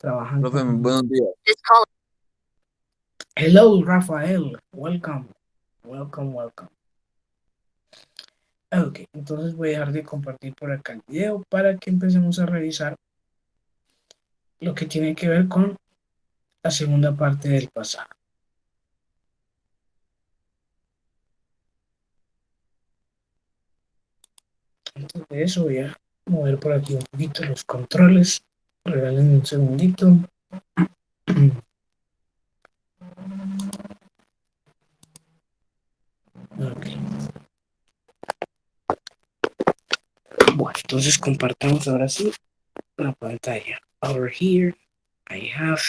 trabajan Profe, con... buenos días. Hello, Rafael. Welcome. Welcome, welcome. Ok, entonces voy a dejar de compartir por acá el video para que empecemos a revisar lo que tiene que ver con la segunda parte del pasado. Antes de eso voy a mover por aquí un poquito los controles. Regalen un segundito. Ok. Bueno, entonces compartamos ahora sí la pantalla. Over here, I have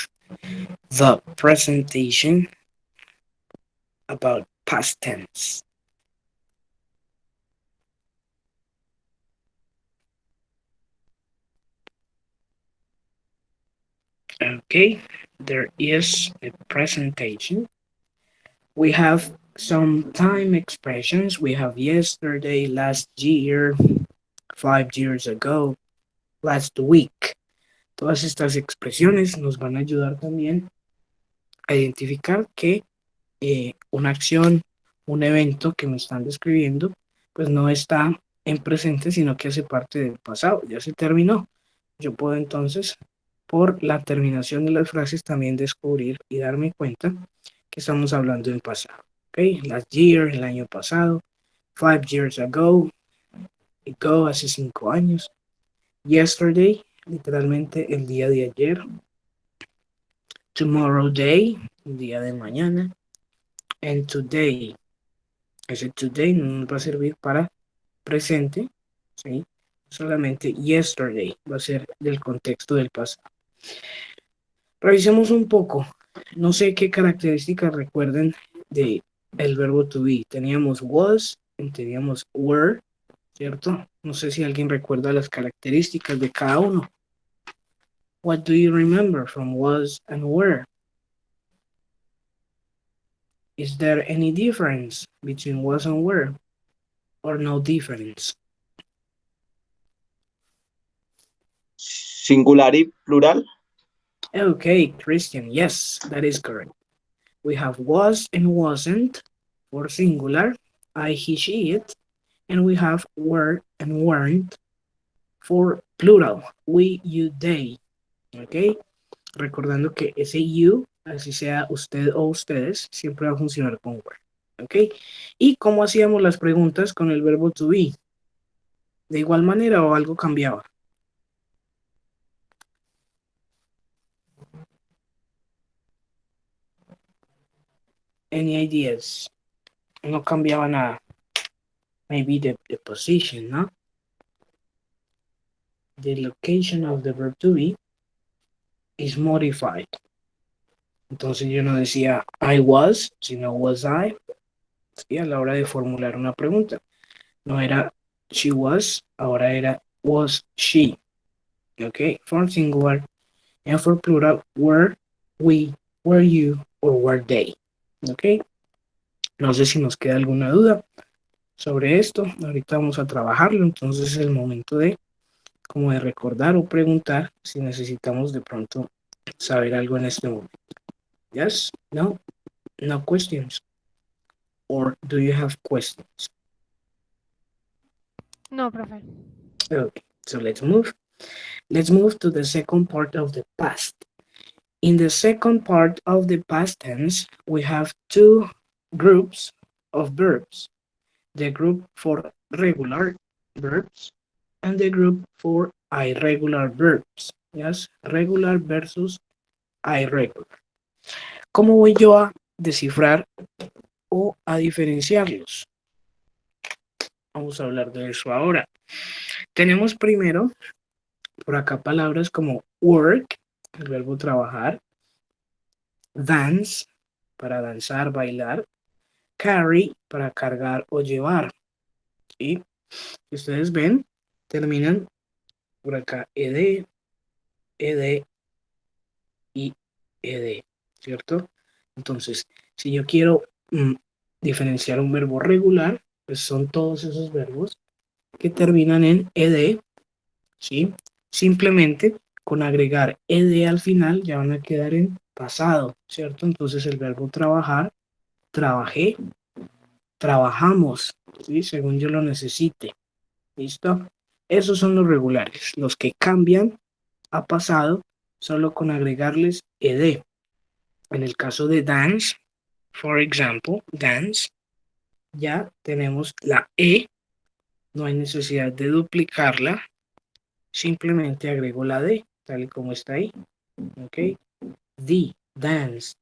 the presentation about past tense. Okay, there is a presentation. We have some time expressions. We have yesterday, last year, 5 years ago, last week. Todas estas expresiones nos van a ayudar también a identificar que una acción, un evento que me están describiendo, pues no está en presente, sino que hace parte del pasado, ya se terminó. Yo puedo entonces, por la terminación de las frases, también descubrir y darme cuenta que estamos hablando en pasado. ¿Ok? Last year, el año pasado. 5 years ago, ago, hace 5 años. Yesterday, literalmente el día de ayer. Tomorrow day, el día de mañana. And today, ese today no nos va a servir para presente, ¿sí? Solamente yesterday va a ser del contexto del pasado. Revisemos un poco. No sé qué características recuerden de el verbo to be. Teníamos was, teníamos were, ¿cierto? No sé si alguien recuerda las características de cada uno. What do you remember from was and were? Is there any difference between was and were, or no difference? Singular y plural. Okay, Christian, yes, that is correct. We have was and wasn't for singular, I, he, she, it, and we have were and weren't for plural, we, you, they. ¿Ok? Recordando que ese you, así sea usted o ustedes, siempre va a funcionar con were. ¿Ok? ¿Y cómo hacíamos las preguntas con el verbo to be? ¿De igual manera o algo cambiaba? Any ideas? No cambiaba nada. Maybe the position, ¿no? The location of the verb to be is modified. Entonces yo no decía I was, sino was I. ¿Sí? A la hora de formular una pregunta. No era she was, ahora era was she. Ok, for singular and for plural, were we, were you, or were they. Ok, no sé si nos queda alguna duda sobre esto. Ahorita vamos a trabajarlo, entonces es el momento de como de recordar o preguntar si necesitamos de pronto saber algo en este momento. Yes, no, no questions. Or do you have questions? No, profe. Okay, so let's move. Let's move to the second part of the past. In the second part of the past tense, we have two groups of verbs. The group for regular verbs and the group for irregular verbs. Yes, regular versus irregular. ¿Cómo voy yo a descifrar o a diferenciarlos? Vamos a hablar de eso ahora. Tenemos primero por acá palabras como work, el verbo trabajar, dance, para danzar, bailar, carry, para cargar o llevar. ¿Sí? Si ustedes ven, terminan por acá ed y ed, ¿cierto? Entonces, si yo quiero diferenciar un verbo regular, pues son todos esos verbos que terminan en ed, ¿sí? Simplemente con agregar ed al final ya van a quedar en pasado, ¿cierto? Entonces el verbo trabajar, trabajé, trabajamos, ¿sí? Según yo lo necesite. ¿Listo? Esos son los regulares, los que cambian a pasado solo con agregarles ed. En el caso de dance, for example, dance, ya tenemos la e, no hay necesidad de duplicarla, simplemente agrego la d, tal y como está ahí. ¿Ok? The, dance.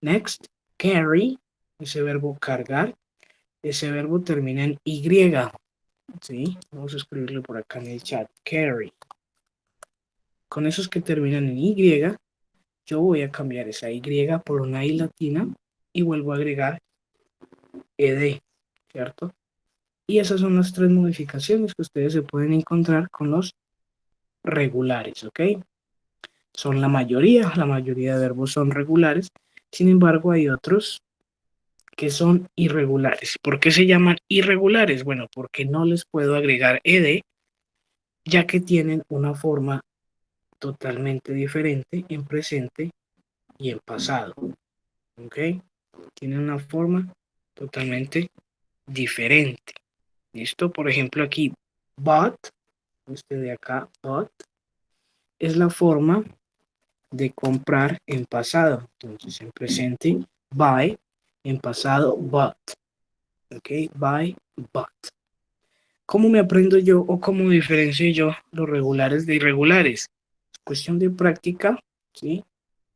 Next, carry, ese verbo cargar, ese verbo termina en y, ¿sí? Vamos a escribirlo por acá en el chat, carry. Con esos que terminan en y, yo voy a cambiar esa y por una i latina y vuelvo a agregar ed, ¿cierto? Y esas son las tres modificaciones que ustedes se pueden encontrar con los regulares, ¿ok? Son la mayoría de verbos son regulares, sin embargo hay otros que son irregulares. ¿Por qué se llaman irregulares? Bueno, porque no les puedo agregar ed, ya que tienen una forma totalmente diferente en presente y en pasado, ¿ok? Tienen una forma totalmente diferente. ¿Listo? Por ejemplo, aquí, but, este de acá, but, es la forma de comprar en pasado. Entonces, en presente, buy, en pasado, bought. ¿Ok? Buy, bought. ¿Cómo me aprendo yo o cómo diferencio yo los regulares de irregulares? Cuestión de práctica, ¿sí?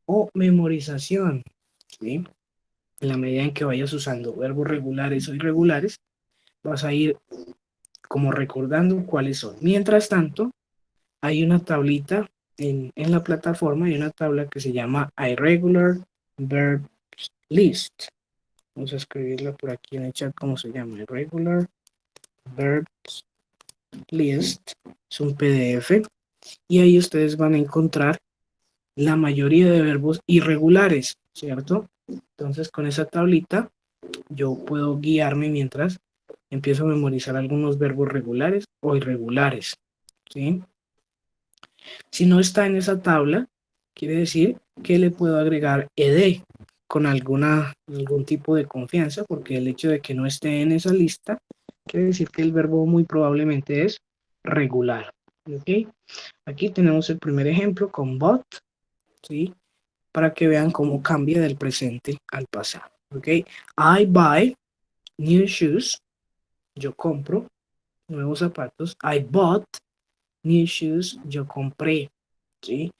O memorización, ¿sí? En la medida en que vayas usando verbos regulares o irregulares, vas a ir como recordando cuáles son. Mientras tanto, hay una tablita en la plataforma, hay una tabla que se llama Irregular Verb List. Vamos a escribirla por aquí en el chat cómo se llama. Irregular Verbs List. Es un PDF y ahí ustedes van a encontrar la mayoría de verbos irregulares, ¿cierto? Entonces con esa tablita yo puedo guiarme mientras empiezo a memorizar algunos verbos regulares o irregulares, ¿sí? Si no está en esa tabla, quiere decir que le puedo agregar ed con algún tipo de confianza, porque el hecho de que no esté en esa lista quiere decir que el verbo muy probablemente es regular. ¿Ok? Aquí tenemos el primer ejemplo con but, ¿sí? Para que vean cómo cambia del presente al pasado. ¿Ok? I buy new shoes. Yo compro nuevos zapatos. I bought new shoes. Yo compré. ¿Sí?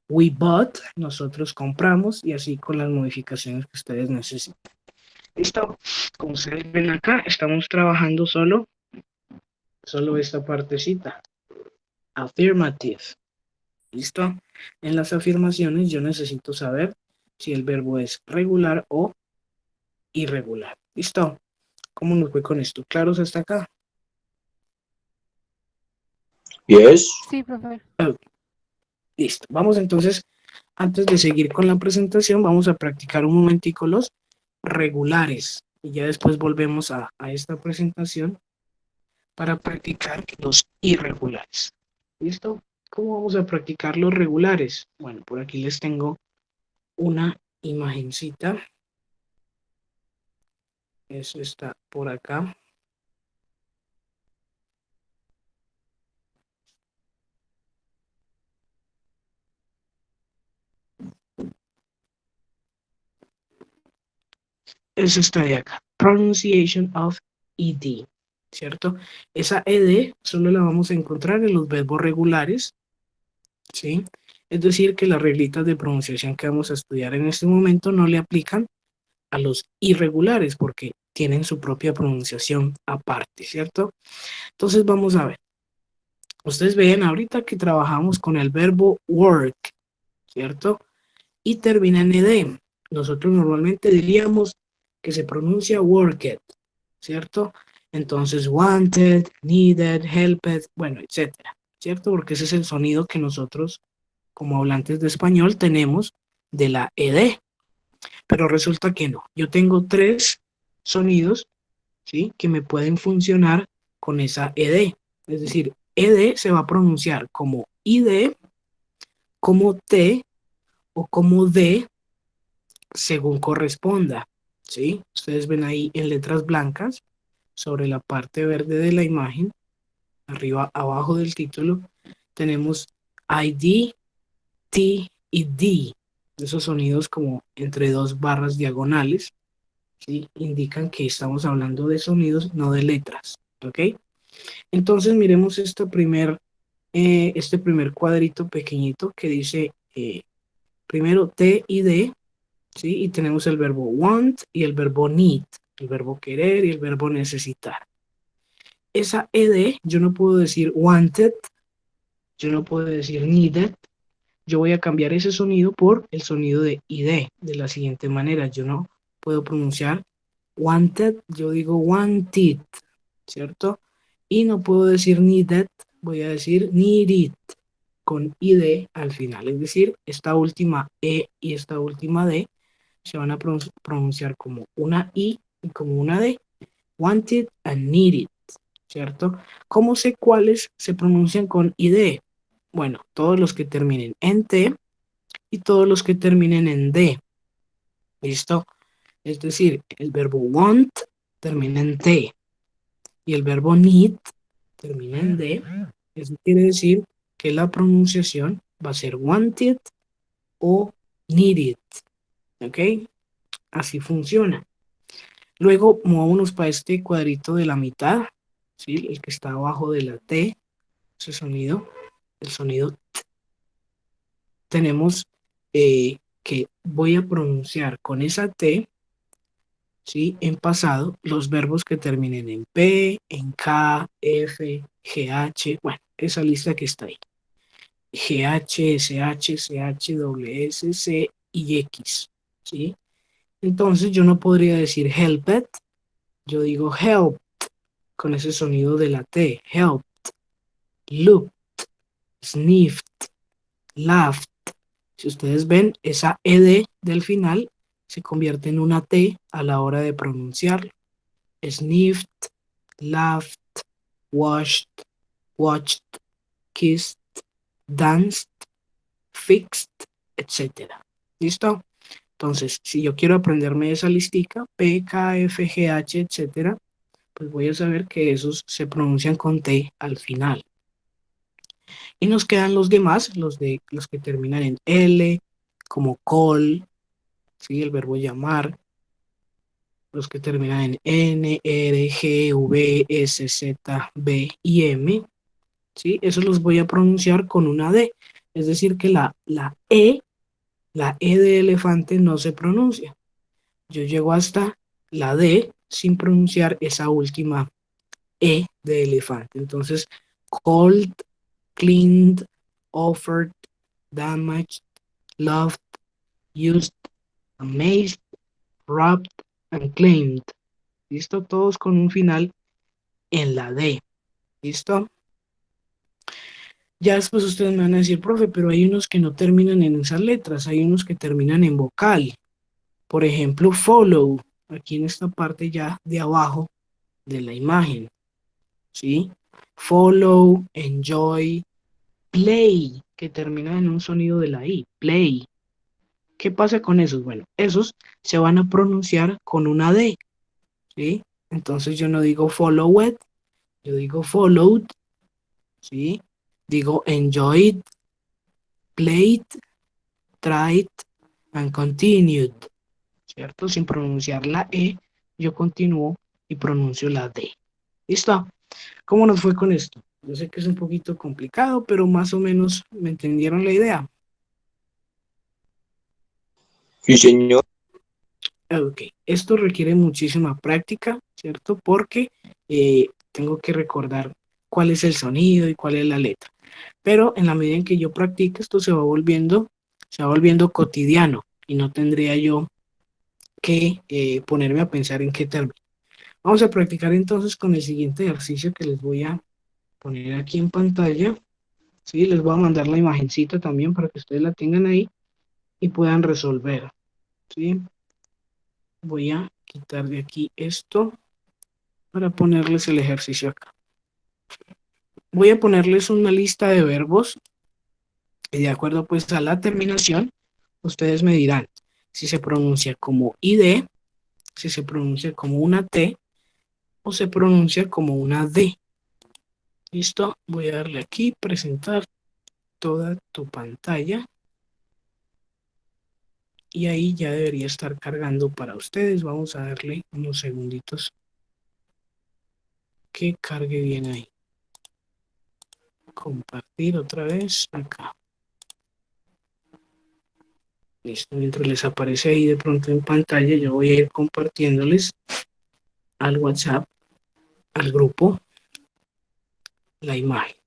We bought, nosotros compramos, y así con las modificaciones que ustedes necesitan. Listo, como ustedes ven acá, estamos trabajando solo esta partecita. Affirmative. ¿Listo? En las afirmaciones yo necesito saber si el verbo es regular o irregular. ¿Listo? ¿Cómo nos fue con esto? ¿Claros hasta acá? Yes. Sí, profe. Listo. Vamos entonces, antes de seguir con la presentación, vamos a practicar un momentico los regulares. Y ya después volvemos a esta presentación para practicar los irregulares. ¿Listo? ¿Cómo vamos a practicar los regulares? Bueno, por aquí les tengo una imagencita. Eso está por acá. Eso está de acá. Pronunciation of ed. ¿Cierto? Esa ed solo la vamos a encontrar en los verbos regulares. ¿Sí? Es decir, que las reglitas de pronunciación que vamos a estudiar en este momento no le aplican a los irregulares porque tienen su propia pronunciación aparte, ¿cierto? Entonces vamos a ver. Ustedes ven ahorita que trabajamos con el verbo work, ¿cierto? Y termina en ed. Nosotros normalmente diríamos que se pronuncia worked, ¿cierto? Entonces wanted, needed, helped, bueno, etcétera, ¿cierto? Porque ese es el sonido que nosotros como hablantes de español tenemos de la ed. Pero resulta que no. Yo tengo tres sonidos, ¿sí? Que me pueden funcionar con esa ed. Es decir, ed se va a pronunciar como id como T o como D según corresponda, ¿sí? Ustedes ven ahí en letras blancas sobre la parte verde de la imagen, arriba, abajo del título, tenemos ID, T y D. Esos sonidos como entre dos barras diagonales, ¿sí? Indican que estamos hablando de sonidos, no de letras, ¿ok? Entonces miremos este primer cuadrito pequeñito que dice primero T y D, ¿sí? Y tenemos el verbo want y el verbo need, el verbo querer y el verbo necesitar. Esa ed, yo no puedo decir wanted, yo no puedo decir needed, yo voy a cambiar ese sonido por el sonido de id, de la siguiente manera. Yo no puedo pronunciar wanted, yo digo wanted, ¿cierto? Y no puedo decir needed, voy a decir needed, con id al final. Es decir, esta última e y esta última d se van a pronunciar como una I y como una D. Wanted and needed, ¿cierto? ¿Cómo sé cuáles se pronuncian con ID? Bueno, todos los que terminen en T y todos los que terminen en D. ¿Listo? Es decir, el verbo want termina en T y el verbo need termina en D. Eso quiere decir que la pronunciación va a ser wanted o needed. ¿Ok? Así funciona. Luego movámonos para este cuadrito de la mitad, ¿sí? El que está abajo de la T, ese sonido, el sonido tenemos que voy a pronunciar con esa T, ¿sí? En pasado, los verbos que terminen en P, en K, F, GH, bueno, esa lista que está ahí. GH, SH, CH, WS, C y X, ¿sí? Entonces yo no podría decir helped, yo digo help con ese sonido de la T, help, look, sniffed, laughed. Si ustedes ven, esa ed del final se convierte en una T a la hora de pronunciar. Sniffed, laughed, washed, watched, kissed, danced, fixed, etcétera. ¿Listo? Entonces, si yo quiero aprenderme esa listica, P, K, F, G, H, etcétera, pues voy a saber que esos se pronuncian con T al final. Y nos quedan los demás, los que terminan en L, como call, ¿sí? El verbo llamar, los que terminan en N, R, G, V, S, Z, B y M, ¿sí? Esos los voy a pronunciar con una D. Es decir, que la E de elefante no se pronuncia. Yo llego hasta la D sin pronunciar esa última E de elefante. Entonces, called, cleaned, offered, damaged, loved, used, amazed, wrapped and claimed. ¿Listo? Todos con un final en la D. ¿Listo? Ya después ustedes me van a decir, profe, pero hay unos que no terminan en esas letras, hay unos que terminan en vocal. Por ejemplo, follow, aquí en esta parte ya de abajo de la imagen. ¿Sí? Follow, enjoy, play, que termina en un sonido de la I, play. ¿Qué pasa con esos? Bueno, esos se van a pronunciar con una D, ¿sí? Entonces yo no digo followed, yo digo followed, ¿sí? Digo enjoyed, played, tried, and continued, ¿cierto? Sin pronunciar la E, yo continúo y pronuncio la D. ¿Listo? ¿Cómo nos fue con esto? Yo sé que es un poquito complicado, pero más o menos me entendieron la idea. Sí, señor. Ok, esto requiere muchísima práctica, ¿cierto? Porque tengo que recordar cuál es el sonido y cuál es la letra. Pero en la medida en que yo practique, esto se va volviendo cotidiano y no tendría yo que ponerme a pensar en qué término. Vamos a practicar entonces con el siguiente ejercicio que les voy a poner aquí en pantalla. Sí, les voy a mandar la imagencita también para que ustedes la tengan ahí y puedan resolver. ¿Sí? Voy a quitar de aquí esto para ponerles el ejercicio acá. Voy a ponerles una lista de verbos Y de acuerdo pues a la terminación, ustedes me dirán si se pronuncia como ID, si se pronuncia como una T o se pronuncia como una D. ¿Listo? Voy a darle aquí, presentar toda tu pantalla y ahí ya debería estar cargando para ustedes. Vamos a darle unos segunditos que cargue bien ahí. Compartir otra vez acá. Listo, mientras les aparece ahí de pronto en pantalla, yo voy a ir compartiéndoles al WhatsApp, al grupo, la imagen.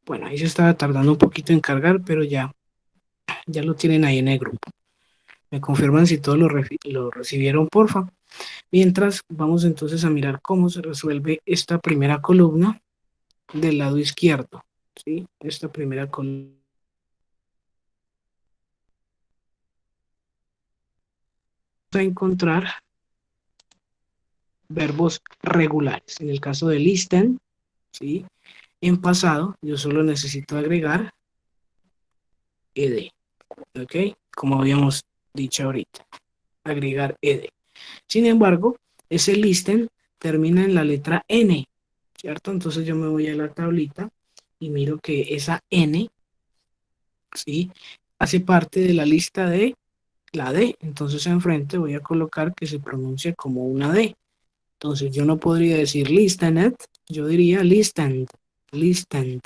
Bueno, ahí se estaba tardando un poquito en cargar, pero ya lo tienen ahí en el grupo. Me confirman si todos lo recibieron, porfa. Mientras, vamos entonces a mirar cómo se resuelve esta primera columna del lado izquierdo. ¿Sí? Esta primera columna. Vamos a encontrar verbos regulares. En el caso de listen, ¿sí? En pasado, yo solo necesito agregar ed. ¿Ok? Como habíamos dicho ahorita. Agregar ed. Sin embargo, ese listen termina en la letra N, ¿cierto? Entonces yo me voy a la tablita y miro que esa N, ¿sí? Hace parte de la lista de la D. Entonces enfrente voy a colocar que se pronuncia como una D. Entonces yo no podría decir listened, yo diría listened, listened.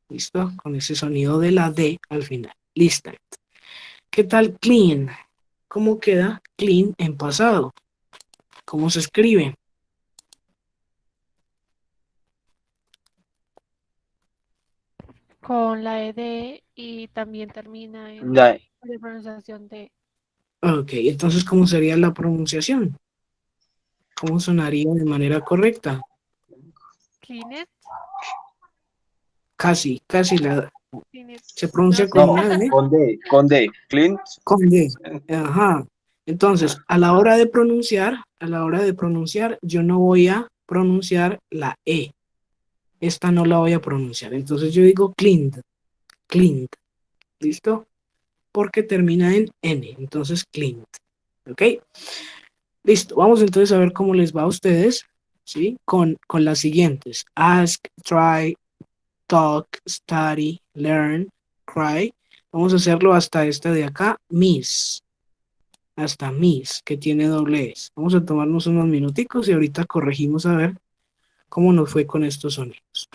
¿Listo? Con ese sonido de la D al final. Listened. ¿Qué tal clean? ¿Cómo queda clean en pasado? ¿Cómo se escribe? Con la ED y también termina en La, la pronunciación de Ok, entonces ¿cómo sería la pronunciación? ¿Cómo sonaría de manera correcta? Cleanet, Casi, casi Cleanet, se no pronuncia sé. como no, una D, con D, Clint. con D. Ajá. Entonces, a la hora de pronunciar, yo no voy a pronunciar la E. Esta no la voy a pronunciar. Entonces yo digo Clint, Clint. ¿Listo? Porque termina en N. Entonces, Clint. ¿Ok? Listo. Vamos entonces a ver cómo les va a ustedes, ¿sí? Con las siguientes. Ask, try, talk, study, learn, cry. Vamos a hacerlo hasta esta de acá, miss. Hasta miss, que tiene doble S. Vamos a tomarnos unos minuticos y ahorita corregimos a ver cómo nos fue con estos sonidos.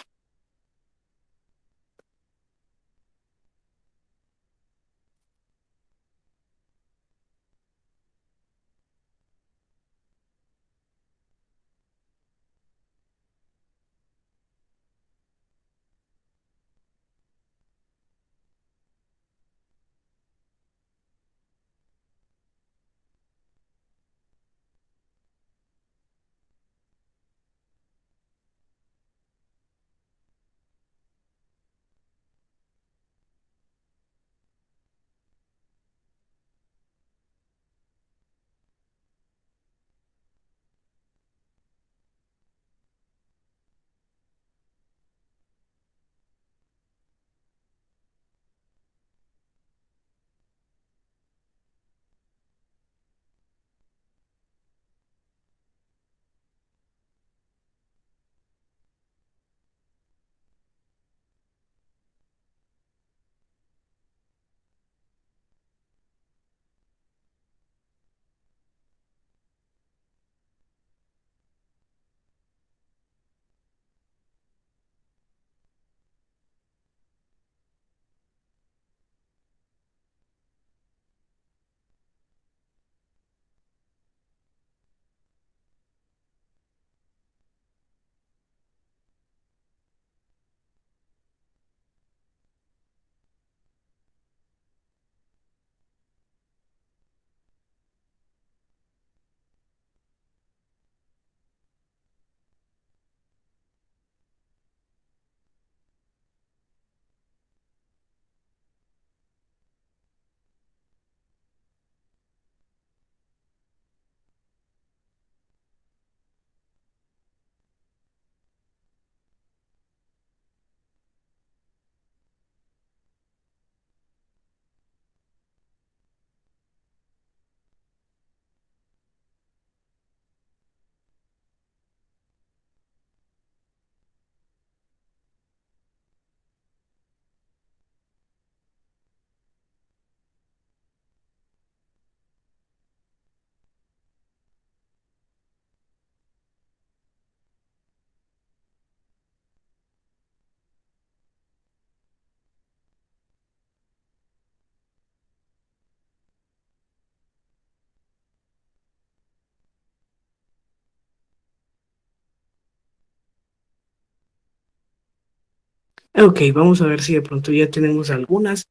Ok, vamos a ver si de pronto ya tenemos algunas.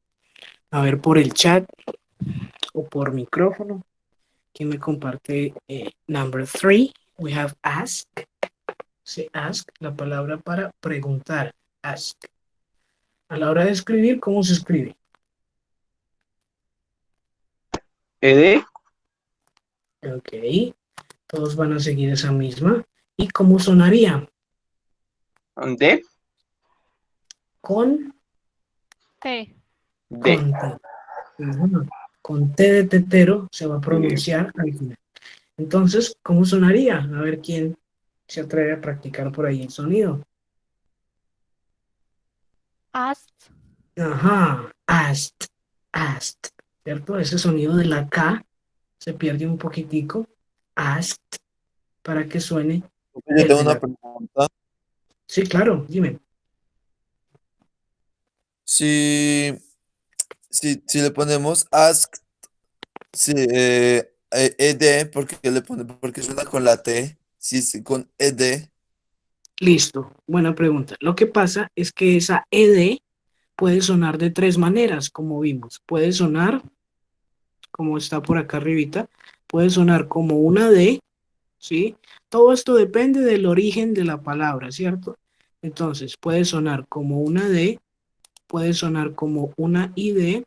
A ver por el chat o por micrófono. ¿Quién me comparte? Number 3, we have ask. Sí, ask, la palabra para preguntar. Ask. A la hora de escribir, ¿cómo se escribe? ED, Ok, todos van a seguir esa misma. ¿Y cómo sonaría? D, Con, T. D. con T. Ujú. Con T de tetero se va a pronunciar al final. Entonces, ¿cómo sonaría? A ver quién se atreve a practicar por ahí el sonido. Asked. Ajá, asked, asked, ¿cierto? Ese sonido de la K se pierde un poquitico. Asked, para que suene Yo el tengo de una la... pregunta. Sí, claro, dime. Si, si le ponemos ask, si, ed, porque suena con la T? Si es con ed, Listo, buena pregunta. Lo que pasa es que esa ED puede sonar de tres maneras, como vimos. Puede sonar, como está por acá arribita, puede sonar como una D, ¿sí? Todo esto depende del origen de la palabra, ¿cierto? Entonces, puede sonar como una D, puede sonar como una ID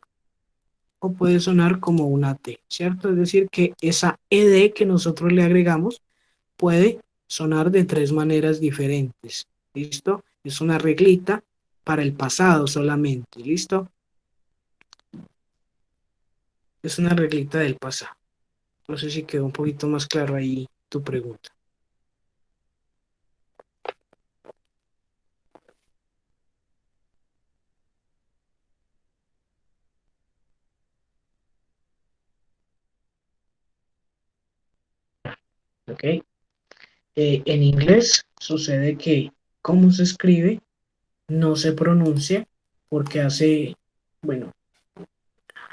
o puede sonar como una T, ¿cierto? Es decir, que esa ED que nosotros le agregamos puede sonar de tres maneras diferentes, ¿listo? Es una reglita para el pasado solamente, ¿listo? Es una reglita del pasado. No sé si quedó un poquito más claro ahí tu pregunta. ¿Ok? En inglés sucede que cómo se escribe no se pronuncia porque hace, bueno,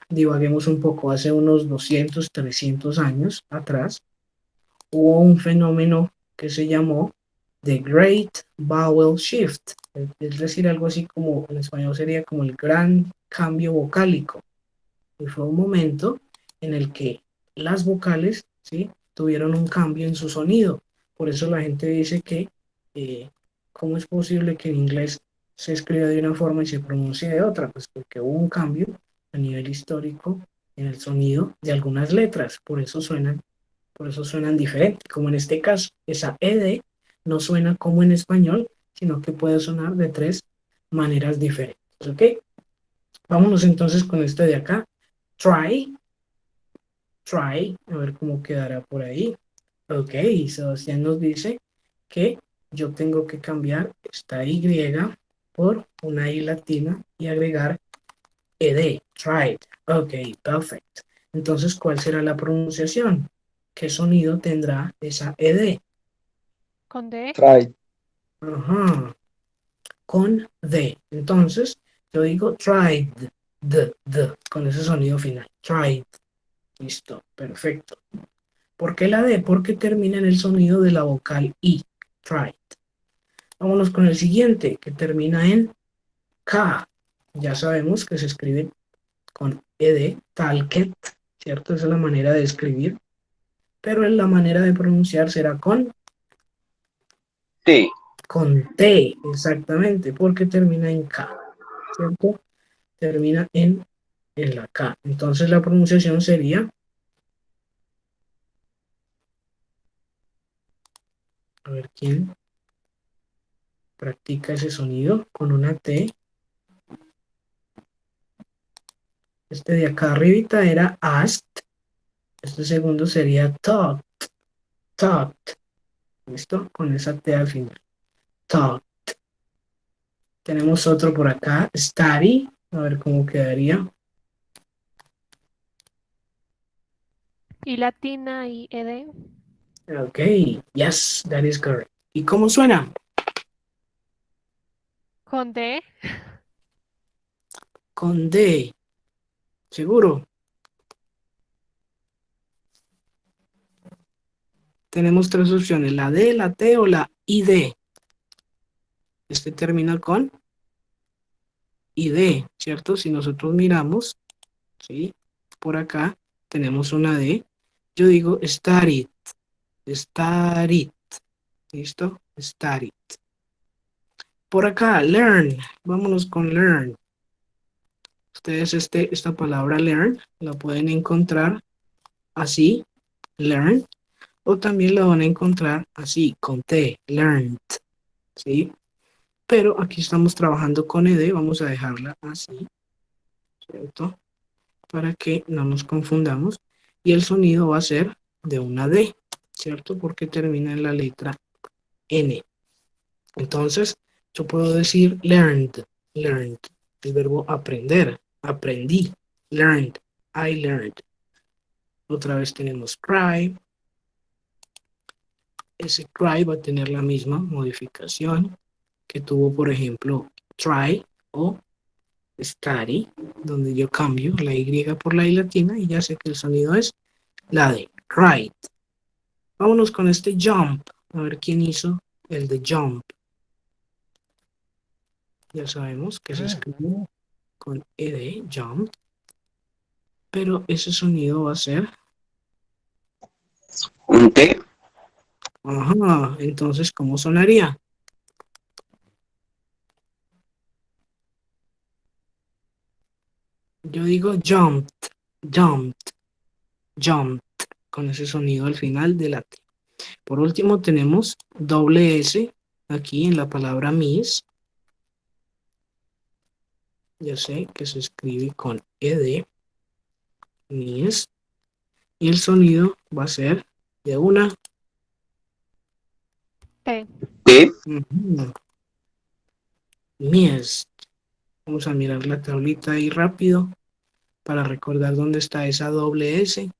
divaguemos un poco, hace unos 200, 300 años atrás, hubo un fenómeno que se llamó The Great Vowel Shift, es decir, algo así como en español sería como el gran cambio vocálico. Y fue un momento en el que las vocales, ¿sí?, tuvieron un cambio en su sonido. Por eso la gente dice que, ¿cómo es posible que en inglés se escriba de una forma y se pronuncie de otra? Pues porque hubo un cambio a nivel histórico en el sonido de algunas letras, por eso suenan diferentes, como en este caso, esa ED no suena como en español, sino que puede sonar de tres maneras diferentes, ¿ok? Vámonos entonces con este de acá. Try, try, a ver cómo quedará por ahí. Ok, Sebastián nos dice que yo tengo que cambiar esta Y por una I latina y agregar ed, tried. Ok, perfect. Entonces, ¿cuál será la pronunciación? ¿Qué sonido tendrá esa ed? Con D. Try. Ajá, con D. Entonces, yo digo tried, con ese sonido final. Tried. Listo, perfecto. ¿Por qué la D? Porque termina en el sonido de la vocal I. Tried. Vámonos con el siguiente, que termina en K. Ya sabemos que se escribe con ed, talket, ¿cierto? Esa es la manera de escribir, pero en la manera de pronunciar será T. con T, exactamente, porque termina en K, ¿cierto? Termina en la K. Entonces la pronunciación sería, a ver quién practica ese sonido con una T. Este de acá arribita era asked, este segundo sería taught, taught, ¿listo? Con esa T al final, taught. Tenemos otro por acá, study, a ver cómo quedaría. Y latina y ED. Ok, yes, that is correct. ¿Y cómo suena? Con D. Con D, seguro. Tenemos tres opciones, la D, la T o la ID. Este termina con y D, ¿cierto? Si nosotros miramos, ¿sí? Por acá tenemos una D. Yo digo studied, studied, ¿listo? Studied. Por acá, learn, vámonos con learn. Ustedes esta palabra learn la pueden encontrar así, learn, o también la van a encontrar así, con T, learned, ¿sí? Pero aquí estamos trabajando con ED, vamos a dejarla así, ¿cierto? Para que no nos confundamos. Y el sonido va a ser de una D, ¿cierto? Porque termina en la letra N. Entonces, yo puedo decir learned, learned, el verbo aprender, aprendí, learned, I learned. Otra vez tenemos cry. Ese cry va a tener la misma modificación que tuvo, por ejemplo, try o study, donde yo cambio la Y por la I latina y ya sé que el sonido es la de cried. Vámonos con este jump. A ver quién hizo el de jump. Ya sabemos que se escribe con ED, jump. Pero ese sonido va a ser... Un T. Ajá, entonces, ¿cómo sonaría? Yo digo jumped, jumped, jumped, con ese sonido al final de la T. Por último tenemos doble S aquí en la palabra miss. Ya sé que se escribe con ED, miss. Y el sonido va a ser de una. T. T. Ujú, miss. Vamos a mirar la tablita ahí rápido para recordar dónde está esa doble S.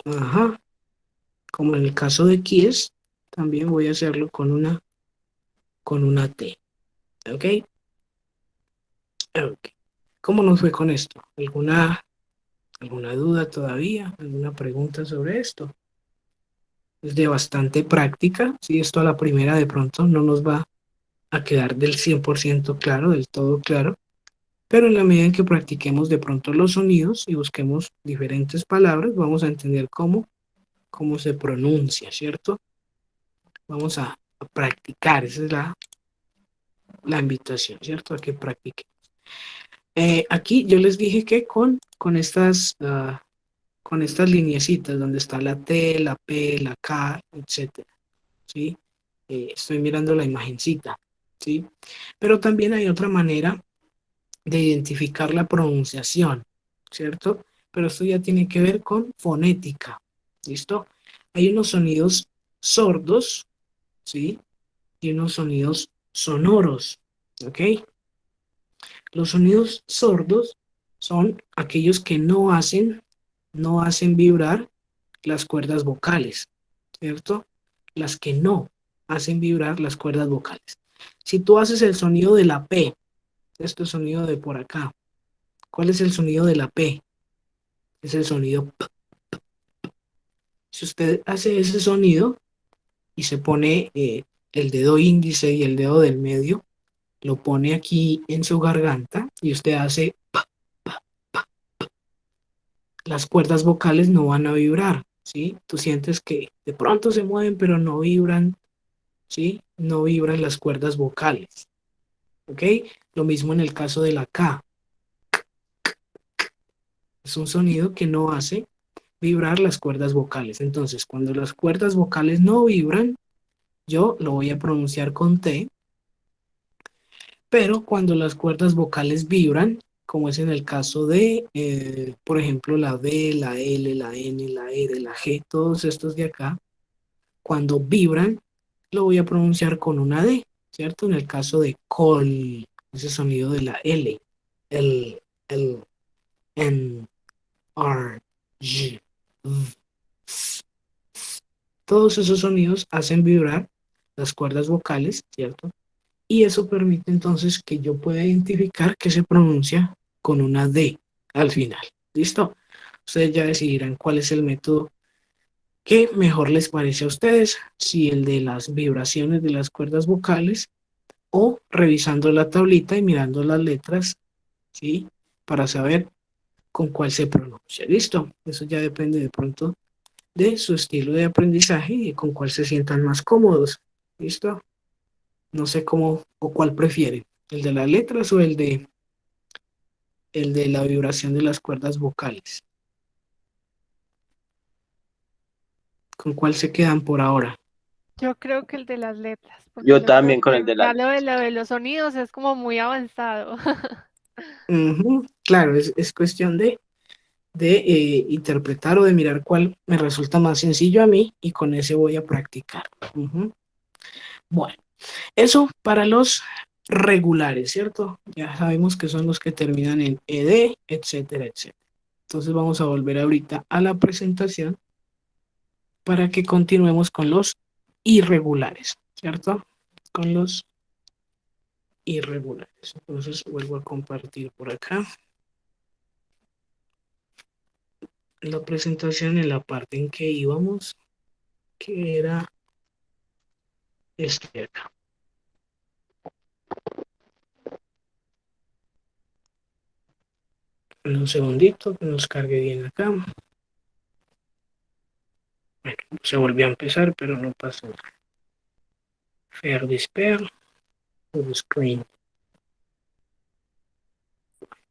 Ajá. Como en el caso de kiss, también voy a hacerlo con una T. ¿Ok? Ok. ¿Cómo nos fue con esto? ¿Alguna duda todavía? ¿Alguna pregunta sobre esto? Es de bastante práctica. Si esto a la primera de pronto no nos va a quedar del 100% claro, del todo claro, pero en la medida en que practiquemos de pronto los sonidos y busquemos diferentes palabras, vamos a entender cómo se pronuncia, ¿cierto? Vamos a practicar, esa es la invitación, ¿cierto? A que practiquen. Aquí yo les dije que con estas lineecitas donde está la T, la P, la K, etcétera, ¿sí? Estoy mirando la imagencita, ¿sí? Pero también hay otra manera de identificar la pronunciación, ¿cierto? Pero esto ya tiene que ver con fonética, ¿listo? Hay unos sonidos sordos, ¿sí? Y unos sonidos sonoros, ¿ok? Los sonidos sordos son aquellos que no hacen vibrar las cuerdas vocales, ¿cierto? Las que no hacen vibrar las cuerdas vocales. Si tú haces el sonido de la P, este sonido de por acá, ¿cuál es el sonido de la P? Es el sonido P. Si usted hace ese sonido y se pone el dedo índice y el dedo del medio, lo pone aquí en su garganta y usted hace P, las cuerdas vocales no van a vibrar, ¿sí? Tú sientes que de pronto se mueven, pero no vibran, ¿sí? No vibran las cuerdas vocales, ¿ok? Lo mismo en el caso de la K. Es un sonido que no hace vibrar las cuerdas vocales. Entonces, cuando las cuerdas vocales no vibran, yo lo voy a pronunciar con T, pero cuando las cuerdas vocales vibran, como es en el caso de, por ejemplo, la B, la L, la N, la R, la G, todos estos de acá, cuando vibran, lo voy a pronunciar con una D, ¿cierto? En el caso de call, ese sonido de la L, L, N, R, G, V, S. Todos esos sonidos hacen vibrar las cuerdas vocales, ¿cierto? Y eso permite entonces que yo pueda identificar que se pronuncia con una D al final. ¿Listo? Ustedes ya decidirán cuál es el método que mejor les parece a ustedes, si el de las vibraciones de las cuerdas vocales o revisando la tablita y mirando las letras, ¿sí? Para saber con cuál se pronuncia. ¿Listo? Eso ya depende de pronto de su estilo de aprendizaje y con cuál se sientan más cómodos. ¿Listo? No sé cómo o cuál prefieren, el de las letras o el de la vibración de las cuerdas vocales. ¿Con cuál se quedan por ahora? Yo creo que el de las letras, porque Yo yo creo también con que el de ya las lo de los sonidos es como muy avanzado. Ujú, claro, es cuestión de interpretar o de mirar cuál me resulta más sencillo a mí y con ese voy a practicar. Ujú. Bueno, eso para los regulares, ¿cierto? Ya sabemos que son los que terminan en ed, etcétera, etcétera. Entonces vamos a volver ahorita a la presentación para que continuemos con los irregulares, ¿cierto? Con los irregulares. Entonces vuelvo a compartir por acá la presentación en la parte en que íbamos, que era este de acá. Un segundito que nos cargue bien acá. Bueno, se volvió a empezar, pero no pasó nada. Fair Display, full screen.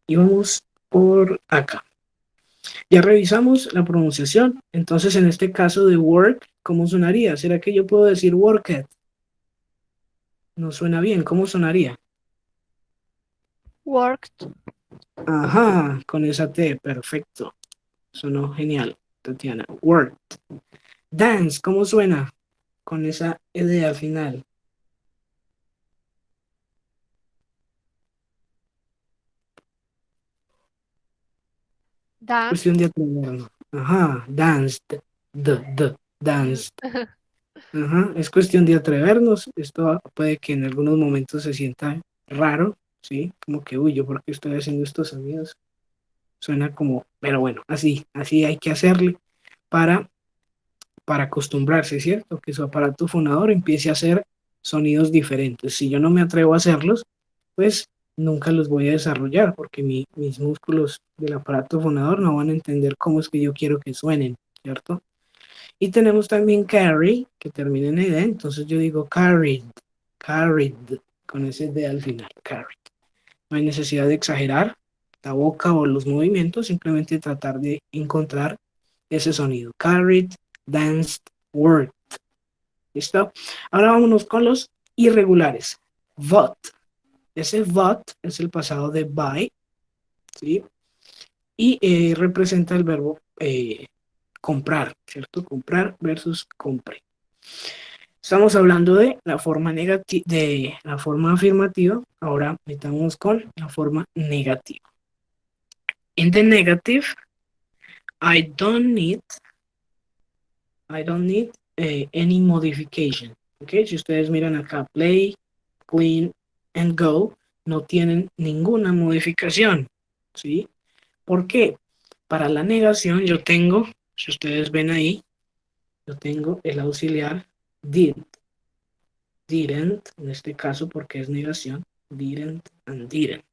Y vamos por acá. Ya revisamos la pronunciación. Entonces, en este caso de work, ¿cómo sonaría? ¿Será que yo puedo decir worked? No suena bien. ¿Cómo sonaría? Worked, Ajá, con esa T, perfecto. Sonó genial, Tatiana. Worked. Dance, ¿cómo suena? Con esa ED al final. dance. Cuestión de atrevernos. Ajá, danced. Danced. Ajá, es cuestión de atrevernos. Esto puede que en algunos momentos se sienta raro, ¿sí? Como que, uy, ¿yo por qué estoy haciendo estos sonidos? Suena como, pero bueno, así hay que hacerle para, para acostumbrarse, ¿cierto? Que su aparato fonador empiece a hacer sonidos diferentes. Si yo no me atrevo a hacerlos, pues nunca los voy a desarrollar porque mis músculos del aparato fonador no van a entender cómo es que yo quiero que suenen, ¿cierto? Y tenemos también carry, que termina en ed, entonces yo digo carried, con ese d al final, carried. No hay necesidad de exagerar la boca o los movimientos, simplemente tratar de encontrar ese sonido. Carried, danced, worked. ¿Listo? Ahora vámonos con los irregulares. Bought. Ese bought es el pasado de buy, ¿sí? Y representa el verbo comprar, ¿cierto? Comprar versus compre. Estamos hablando de la forma de la forma afirmativa. Ahora metamos con la forma negativa. In the negative, I don't need any modification. ¿Ok? Si ustedes miran acá, play, clean and go, no tienen ninguna modificación. ¿Sí? ¿Por qué? Para la negación yo tengo, si ustedes ven ahí, yo tengo el auxiliar did, didn't, en este caso porque es negación, didn't and didn't.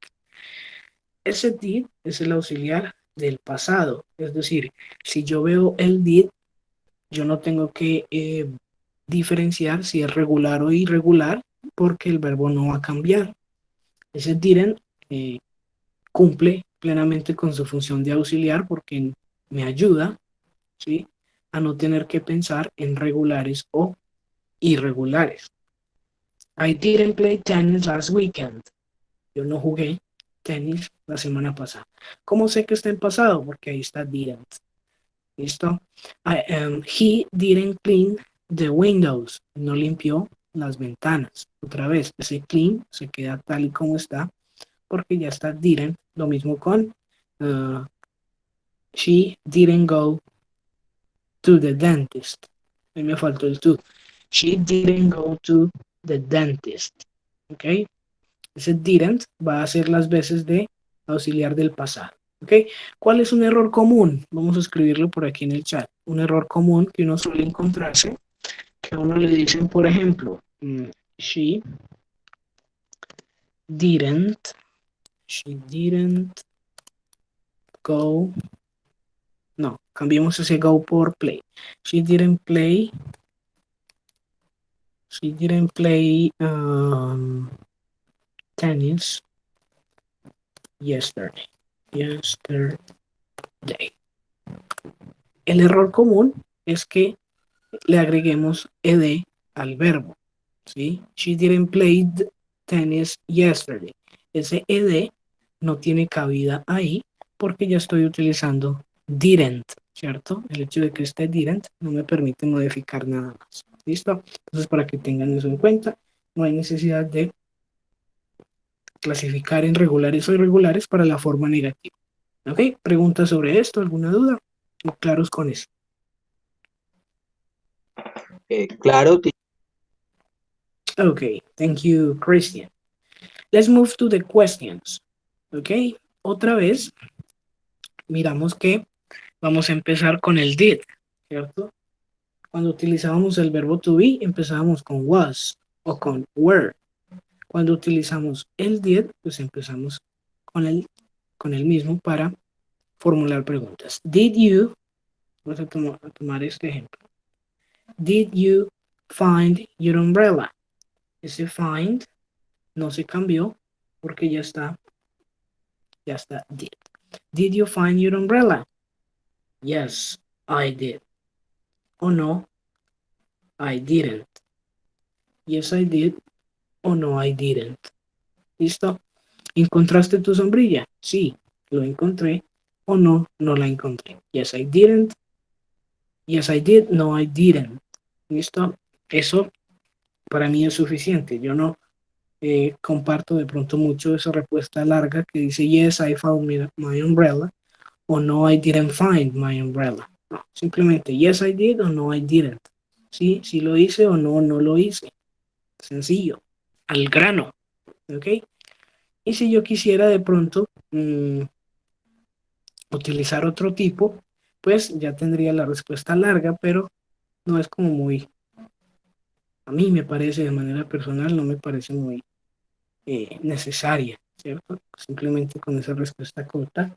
Ese did es el auxiliar del pasado, es decir, si yo veo el did, yo no tengo que diferenciar si es regular o irregular porque el verbo no va a cambiar. Ese didn't cumple plenamente con su función de auxiliar porque me ayuda, ¿sí?, a no tener que pensar en regulares o irregulares. I didn't play tennis last weekend. Yo no jugué tenis la semana pasada. ¿Cómo sé que está en pasado? Porque ahí está didn't. ¿Listo? He didn't clean the windows. No limpió las ventanas. Otra vez, ese clean se queda tal y como está porque ya está didn't. Lo mismo con she didn't go to the dentist. A mí me faltó el to. She didn't go to the dentist. ¿Ok? Ese didn't va a ser las veces de auxiliar del pasado. ¿Ok? ¿Cuál es un error común? Vamos a escribirlo por aquí en el chat. Un error común que uno suele encontrarse, que a uno le dicen, por ejemplo, she didn't. She didn't go. No, cambiemos ese go por play. She didn't play. She didn't play tennis yesterday. Yesterday. El error común es que le agreguemos ed al verbo, ¿sí? She didn't play tennis yesterday. Ese ed no tiene cabida ahí porque ya estoy utilizando didn't, ¿cierto? El hecho de que esté didn't no me permite modificar nada más. ¿Listo? Entonces, para que tengan eso en cuenta, no hay necesidad de clasificar en regulares o irregulares para la forma negativa. ¿Ok? ¿Preguntas sobre esto? ¿Alguna duda? ¿O claros con eso? Claro, Okay, thank you, Christian. Let's move to the questions. Okay, otra vez miramos que vamos a empezar con el did, ¿cierto? Cuando utilizábamos el verbo to be, empezábamos con was o con were. Cuando utilizamos el did, pues empezamos con el mismo para formular preguntas. Did you, vamos a tomar este ejemplo. Did you find your umbrella? Ese find no se cambió porque ya está did. Did you find your umbrella? Yes, I did. Oh no, I didn't. Yes, I did. Oh no, I didn't. ¿Listo? ¿Encontraste tu sombrilla? Sí, lo encontré. Oh no, no la encontré. Yes, I didn't. Yes, I did. No, I didn't. ¿Listo? Eso para mí es suficiente. Yo no comparto de pronto mucho esa respuesta larga que dice yes, I found my umbrella o no, I didn't find my umbrella. No, simplemente yes, I did o no, I didn't. Sí, sí lo hice o no, no lo hice. Sencillo, al grano. ¿Ok? Y si yo quisiera de pronto utilizar otro tipo, pues ya tendría la respuesta larga, pero no es como muy, a mí me parece de manera personal, no me parece muy necesaria, ¿cierto? Simplemente con esa respuesta corta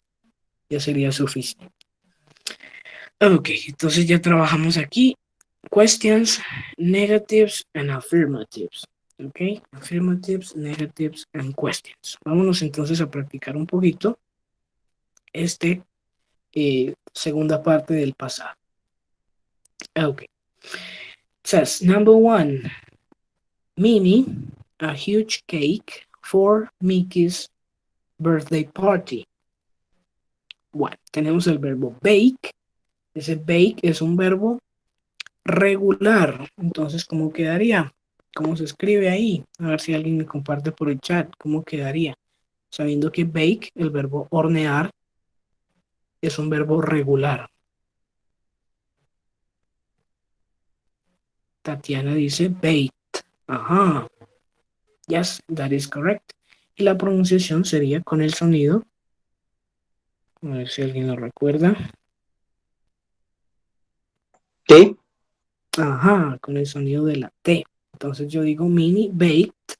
ya sería suficiente. Ok, entonces ya trabajamos aquí. Questions, negatives and affirmatives. Ok, affirmatives, negatives and questions. Vámonos entonces a practicar un poquito segunda parte del pasado. Ok. Says, number one, Minnie, a huge cake for Mickey's birthday party. Bueno, tenemos el verbo bake. Ese bake es un verbo regular. Entonces, ¿cómo quedaría? ¿Cómo se escribe ahí? A ver si alguien me comparte por el chat. ¿Cómo quedaría? Sabiendo que bake, el verbo hornear, es un verbo regular. Tatiana dice baked. Ajá. Yes, that is correct. Y la pronunciación sería con el sonido. A ver si alguien lo recuerda. T. Ajá, con el sonido de la T. Entonces yo digo Minnie baked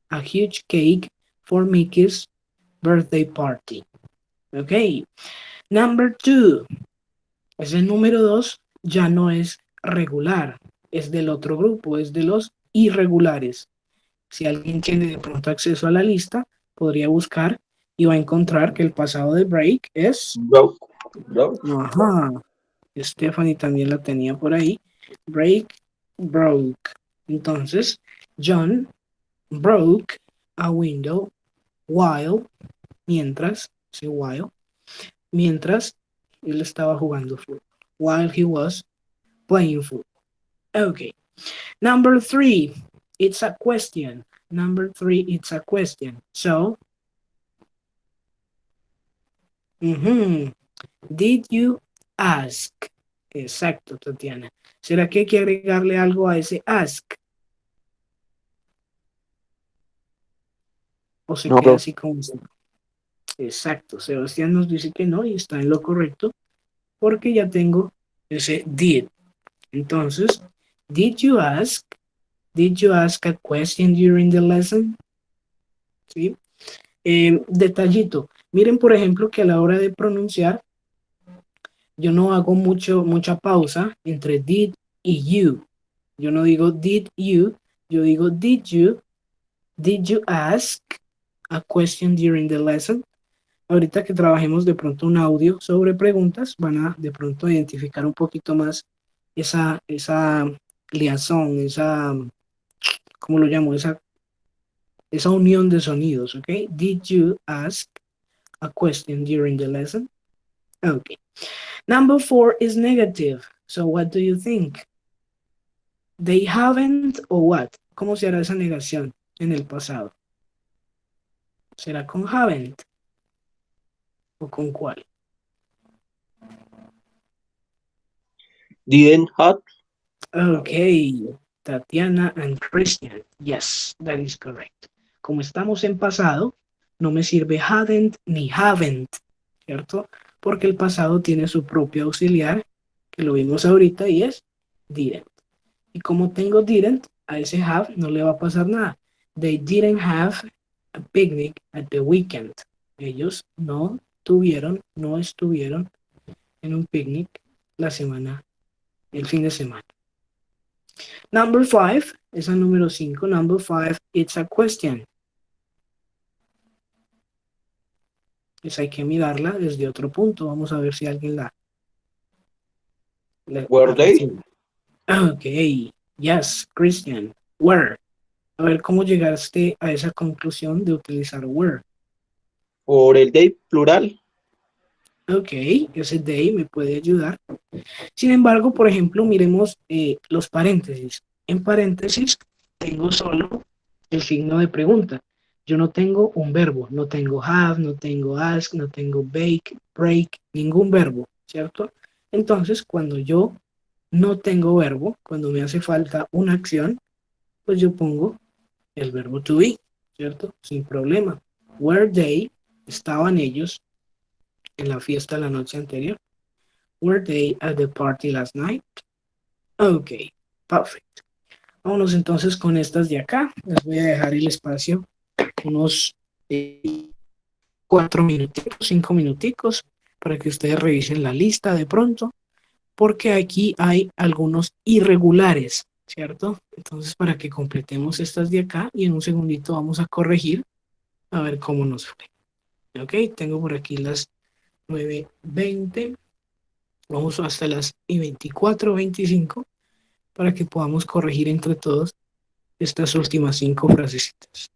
a huge cake for Mickey's birthday party. Ok. Number two. Ese número 2 ya no es regular. Es del otro grupo, es de los irregulares. Si alguien tiene de pronto acceso a la lista, podría buscar y va a encontrar que el pasado de break es... Broke. Broke. Ajá. Stephanie también la tenía por ahí. Break, broke. Entonces, John broke a window while, mientras él estaba jugando fútbol. While he was playing football. Okay. Number 3, it's a question. Number 3, it's a question. So, did you ask? Exacto, Tatiana. ¿Será que hay que agregarle algo a ese ask? ¿O se No, queda bro. así como está? Exacto, Sebastián nos dice que no y está en lo correcto porque ya tengo ese did. Entonces, did you ask? Did you ask a question during the lesson? ¿sí? Detallito. Miren, por ejemplo, que a la hora de pronunciar, yo no hago mucha pausa entre did y you. Yo no digo did you, yo digo did you ask a question during the lesson? Ahorita que trabajemos de pronto un audio sobre preguntas, van a de pronto identificar un poquito más esa liazón, ¿cómo lo llamo? Esa unión de sonidos, ¿ok? Did you ask a question during the lesson? Okay. Number 4 is negative. So what do you think? They haven't or what? ¿Cómo será esa negación en el pasado? ¿Será con haven't o con cuál? Didn't have. Okay, Tatiana and Christian. Yes, that is correct. Como estamos en pasado, no me sirve hadn't ni haven't, ¿cierto? Porque el pasado tiene su propio auxiliar, que lo vimos ahorita, y es didn't. Y como tengo didn't, a ese have no le va a pasar nada. They didn't have a picnic at the weekend. Ellos no estuvieron en un picnic el fin de semana. Number 5, esa número 5. Number 5, it's a question. Esa hay que mirarla desde otro punto. Vamos a ver si alguien la Were they? recibe. Ok, yes, Christian. Where? A ver cómo llegaste a esa conclusión de utilizar where. Por el they, plural. Ok, ese they me puede ayudar. Sin embargo, por ejemplo, miremos los paréntesis. En paréntesis tengo solo el signo de pregunta. Yo no tengo un verbo, no tengo have, no tengo ask, no tengo bake, break, ningún verbo, ¿cierto? Entonces, cuando yo no tengo verbo, cuando me hace falta una acción, pues yo pongo el verbo to be, ¿cierto? Sin problema. Were they, estaban ellos en la fiesta la noche anterior. Were they at the party last night? Ok, perfecto. Vámonos entonces con estas de acá. Les voy a dejar el espacio unos 4 minutitos, 5 minuticos, para que ustedes revisen la lista de pronto, porque aquí hay algunos irregulares, ¿cierto? Entonces, para que completemos estas de acá y en un segundito vamos a corregir a ver cómo nos fue. Ok, tengo por aquí las 9:20, vamos hasta las y 24:25 para que podamos corregir entre todos estas últimas 5 frasecitas.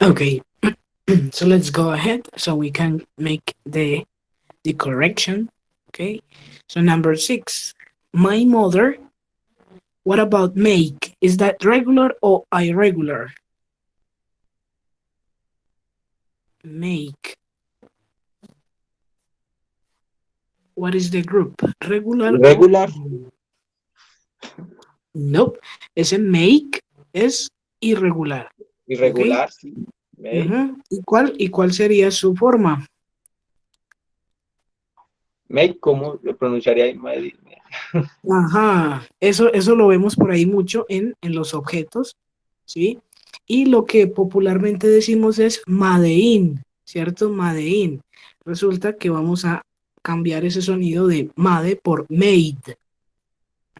Okay, so let's go ahead so we can make the correction. Okay, so number 6, my mother. What about make? Is that regular or irregular? Make. What is the group? Regular or Regular, irregular? Nope. Ese make es irregular. ¿Ok? irregular, sí. Make, Ujú. ¿Y cuál sería su forma? make, ¿cómo lo pronunciaría ahí? Ajá. Eso lo vemos por ahí mucho en los objetos, ¿sí? Y lo que popularmente decimos es made in, ¿cierto? Made in. Resulta que vamos a cambiar ese sonido de made por made.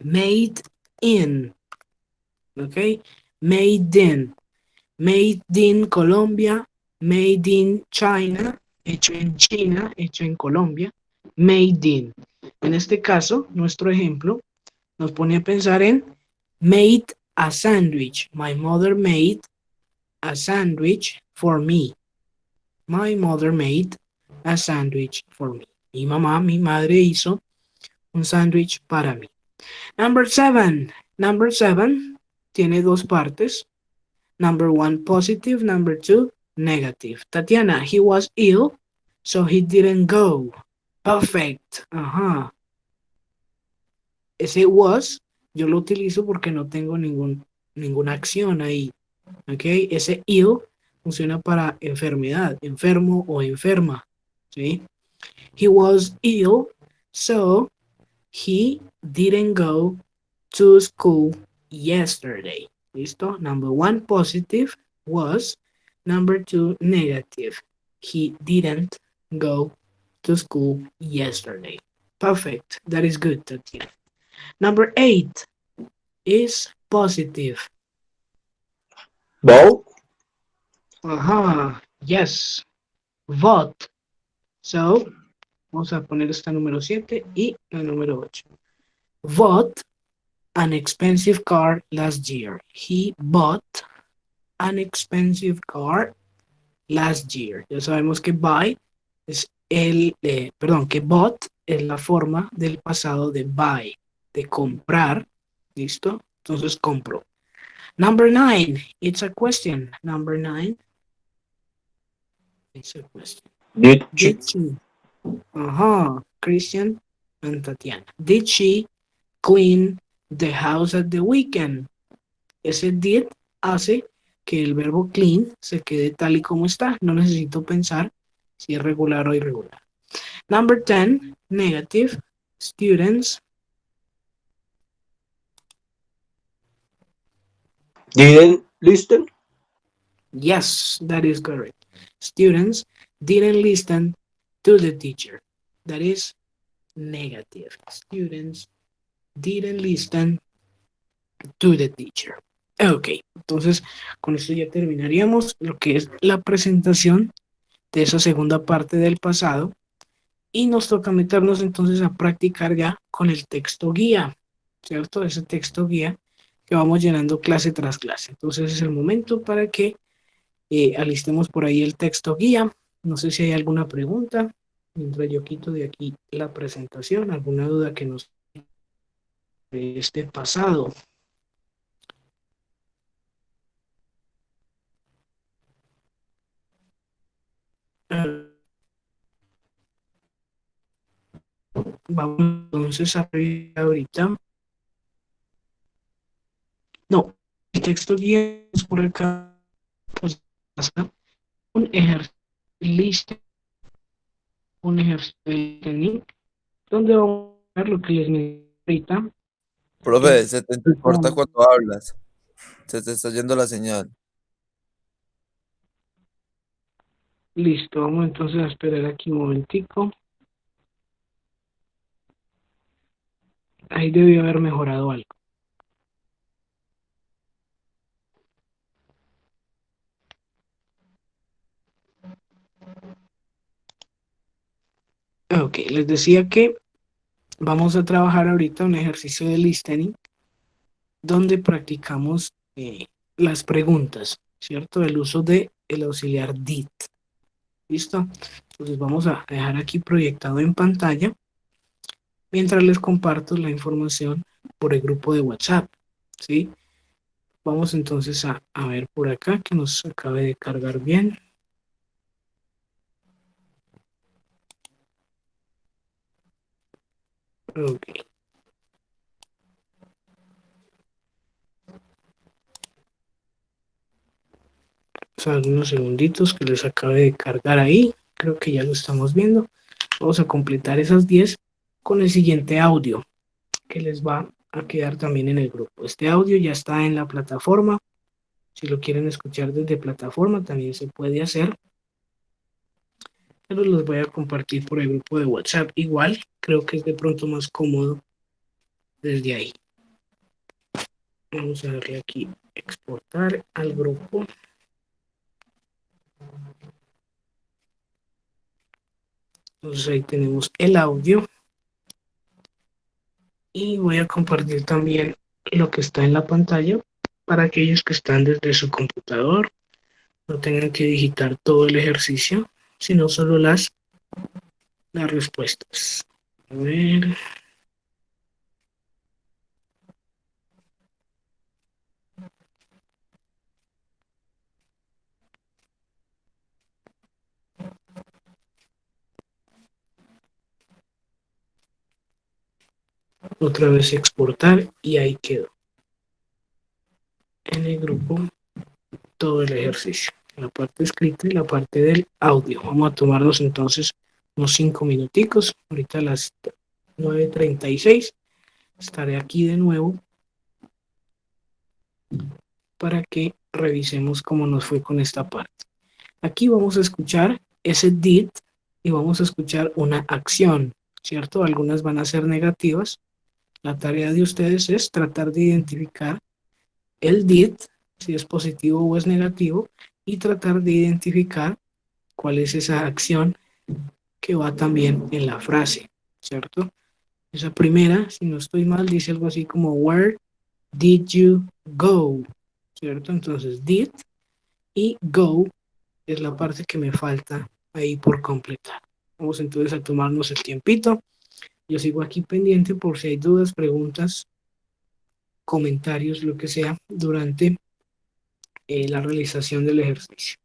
Made in. ¿Ok? Made in. Made in Colombia, made in China, hecho en China, hecho en Colombia, made in. En este caso, nuestro ejemplo nos pone a pensar en made a sandwich. My mother made a sandwich for me. My mother made a sandwich for me. Mi madre hizo un sándwich para mí. Number 7. Number 7 tiene dos partes. Number 1 positive, number 2 negative. Tatiana, he was ill, so he didn't go. Perfect. Ajá. Ese was, yo lo utilizo porque no tengo ninguna acción ahí. ¿Ok? Ese ill funciona para enfermedad, enfermo o enferma. ¿Sí? He was ill, so he didn't go to school yesterday. ¿Listo? Number 1 positive was. Number 2 negative. He didn't go to school yesterday. Perfect. That is good, Tatiana. Number 8 is positive. Both, Ajá. Yes. Vote. So, vamos a poner esta número 7 y la número 8. Vote an expensive car last year. He bought an expensive car last year. Ya sabemos que buy es que bought es la forma del pasado de buy, de comprar. ¿Listo? Entonces compro. Number 9, it's a question. Number 9, it's a question. did she, Did she? Christian and Tatiana. Did she clean the house at the weekend? Ese did hace que el verbo clean se quede tal y como está. No necesito pensar si es regular o irregular. Number 10, negative. Students. didn't listen? Yes, that is correct. Students didn't listen to the teacher. That is negative. Students didn't listen to the teacher. Ok, entonces con esto ya terminaríamos lo que es la presentación de esa segunda parte del pasado y nos toca meternos entonces a practicar ya con el texto guía, ¿cierto? Ese texto guía que vamos llenando clase tras clase. Entonces es el momento para que alistemos por ahí el texto guía. No sé si hay alguna pregunta mientras yo quito de aquí la presentación, alguna duda que nos de este pasado. Vamos entonces a ver ahorita. No, el texto guía es por acá. Pues, un ejercicio listo, un ejercicio de listening, donde vamos a ver lo que les mencioné ahorita. Profe, se te corta cuando hablas. Se te está yendo la señal. Listo, vamos entonces a esperar aquí un momentico. Ahí debió haber mejorado algo. Ok, les decía que vamos a trabajar ahorita un ejercicio de listening donde practicamos las preguntas, ¿cierto? El uso de el auxiliar did. ¿Listo? Entonces vamos a dejar aquí proyectado en pantalla mientras les comparto la información por el grupo de WhatsApp. ¿Sí? Vamos entonces a ver por acá que nos acabe de cargar bien. Ok. Son unos segunditos que les acabe de cargar ahí. Creo que ya lo estamos viendo. Vamos a completar esas 10 con el siguiente audio que les va a quedar también en el grupo. Este audio ya está en la plataforma. Si lo quieren escuchar desde plataforma también se puede hacer. Pero los voy a compartir por el grupo de WhatsApp. Igual, creo que es de pronto más cómodo desde ahí. Vamos a darle aquí exportar al grupo. Entonces ahí tenemos el audio. Y voy a compartir también lo que está en la pantalla para aquellos que están desde su computador. No tengan que digitar todo el ejercicio, sino solo las respuestas. A ver. Otra vez exportar y ahí quedó. En el grupo todo el ejercicio. La parte escrita y la parte del audio. Vamos a tomarnos entonces unos 5 minuticos. Ahorita a las 9:36 estaré aquí de nuevo para que revisemos cómo nos fue con esta parte. Aquí vamos a escuchar ese did y vamos a escuchar una acción, ¿cierto? Algunas van a ser negativas. La tarea de ustedes es tratar de identificar el did, si es positivo o es negativo, y tratar de identificar cuál es esa acción que va también en la frase, ¿cierto? Esa primera, si no estoy mal, dice algo así como where did you go, ¿cierto? Entonces did y go es la parte que me falta ahí por completar. Vamos entonces a tomarnos el tiempito. Yo sigo aquí pendiente por si hay dudas, preguntas, comentarios, lo que sea, durante la realización del ejercicio.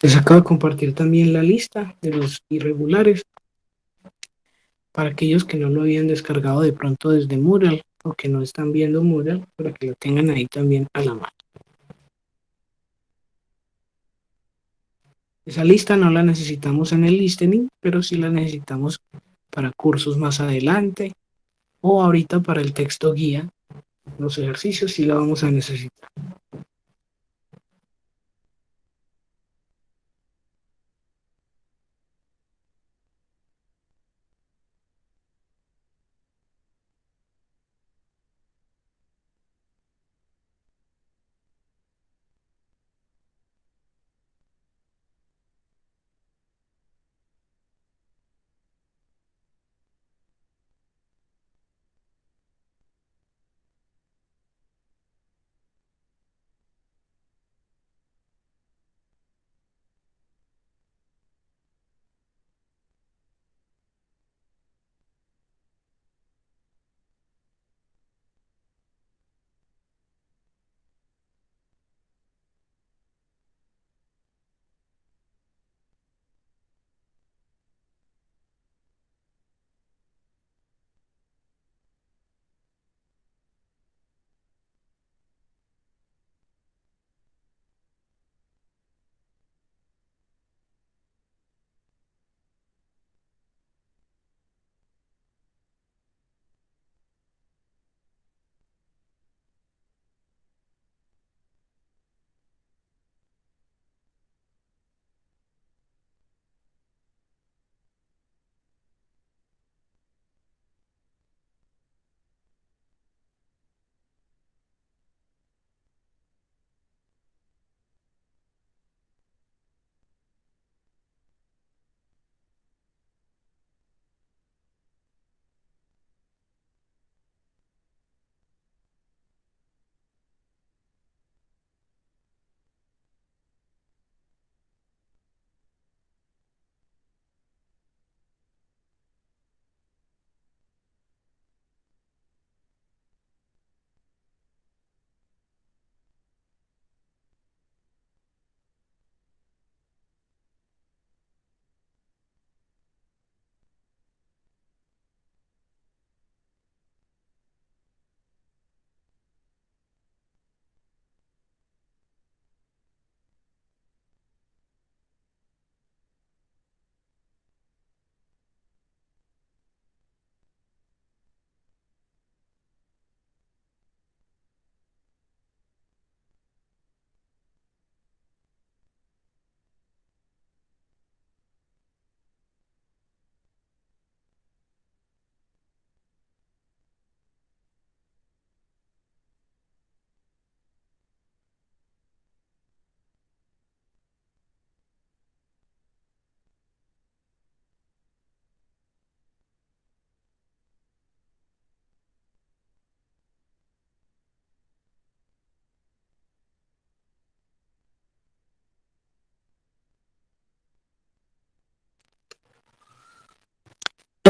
Les acabo de compartir también la lista de los irregulares para aquellos que no lo habían descargado de pronto desde Moodle o que no están viendo Moodle, para que lo tengan ahí también a la mano. Esa lista no la necesitamos en el listening, pero sí la necesitamos para cursos más adelante o ahorita para el texto guía. Los ejercicios sí la vamos a necesitar.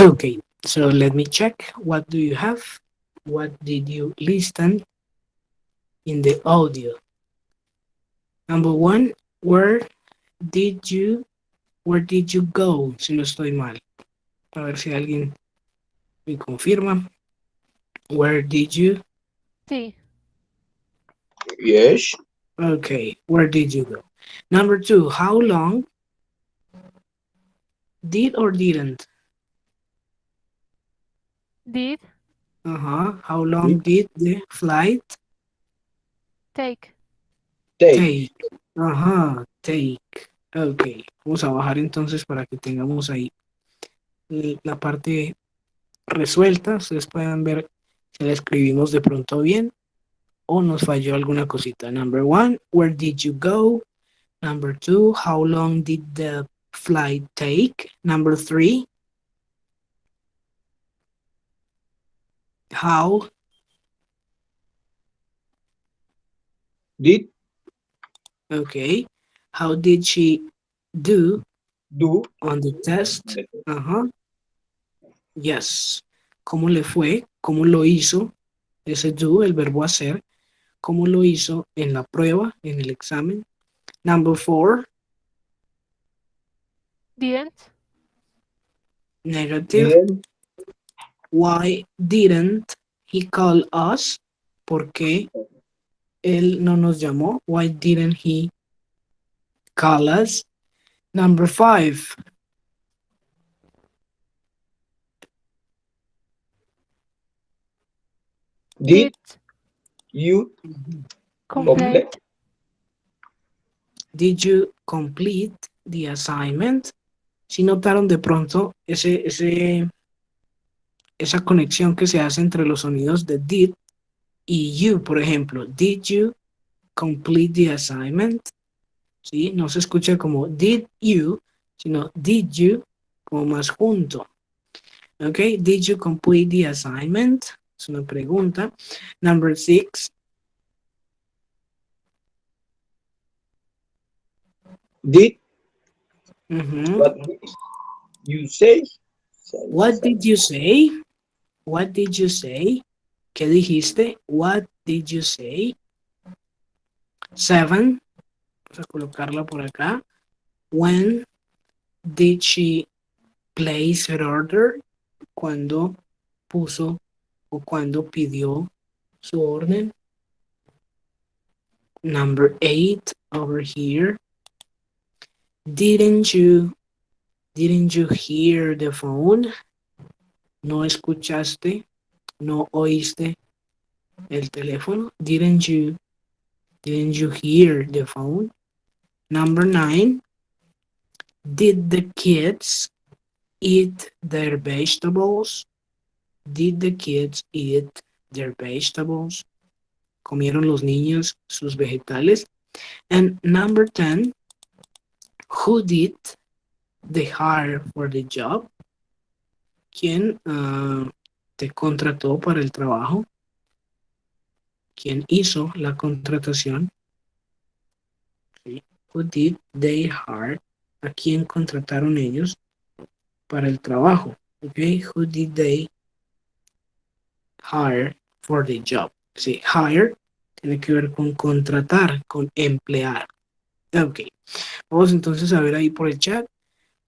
Okay, so let me check. What do you have? What did you listen in the audio? Number one, did you, where did you go? Si no estoy mal. A ver si alguien me confirma. Where did you? Sí, Yes. Okay, where did you go? Number two, how long? Did or didn't? did, How long did the flight take, Take. take? Take. Ok, vamos a bajar entonces para que tengamos ahí la parte resuelta. Ustedes puedan ver si la escribimos de pronto bien o nos falló alguna cosita. Number one, where did you go? Number two, how long did the flight take? Number three, how, Did. okay, how did she do Do. on the test? Yes. ¿Cómo le fue? ¿Cómo lo hizo? Ese do, el verbo hacer. ¿Cómo lo hizo en la prueba, en el examen? Number four, didn't, negative. Didn't. Why didn't he call us? ¿Por qué él no nos llamó? Why didn't he call us? Number five, Did did, you complete, complete? did you complete the assignment? Si notaron de pronto esa conexión que se hace entre los sonidos de did y you, por ejemplo. Did you complete the assignment? ¿Sí? No se escucha como did you, sino did you, como más junto. ¿Ok? Did you complete the assignment? Es una pregunta. Number six. Did. Ujú. What did you say? What did you say? What did you say? ¿Qué dijiste? What did you say? Seven. Vamos a colocarla por acá. When did she place her order? ¿Cuándo puso o cuándo pidió su orden? Number eight over here. Didn't you hear the phone? ¿No escuchaste? ¿No oíste el teléfono? Didn't you hear the phone? Number nine. Did the kids eat their vegetables? Did the kids eat their vegetables? ¿Comieron los niños sus vegetales? And number 10, who did the hire for the job? ¿Quién te contrató para el trabajo? ¿Quién hizo la contratación? Sí. Who did they hire? ¿A quién contrataron ellos para el trabajo? Okay. Who did they hire for the job? Sí, hire tiene que ver con contratar, con emplear. Ok. Vamos entonces a ver ahí por el chat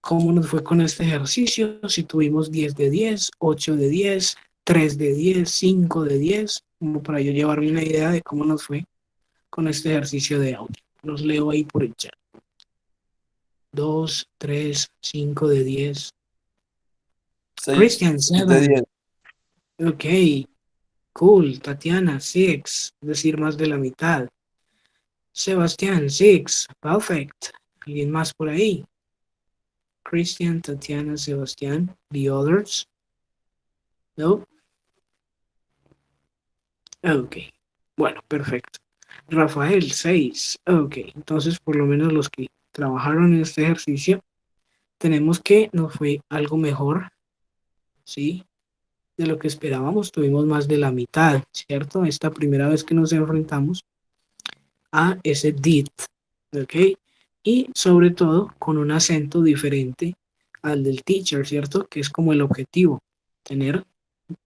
cómo nos fue con este ejercicio. Si tuvimos 10 de 10, 8 de 10, 3 de 10, 5 de 10, como para yo llevarme una idea de cómo nos fue con este ejercicio de audio. Los leo ahí por el chat. 2, 3, 5 de 10. Christian, 6 de 7. 10. Ok. Cool. Tatiana, 6. Es decir, más de la mitad. Sebastián, 6. Perfect. ¿Alguien más por ahí? Christian, Tatiana, Sebastián. The others? No. Ok. Bueno, perfecto. Rafael, 6. Ok. Entonces, por lo menos los que trabajaron en este ejercicio, tenemos que nos fue algo mejor, ¿sí? De lo que esperábamos. Tuvimos más de la mitad, ¿cierto? Esta primera vez que nos enfrentamos a ese did, ¿ok? Y sobre todo con un acento diferente al del teacher, ¿cierto? Que es como el objetivo, tener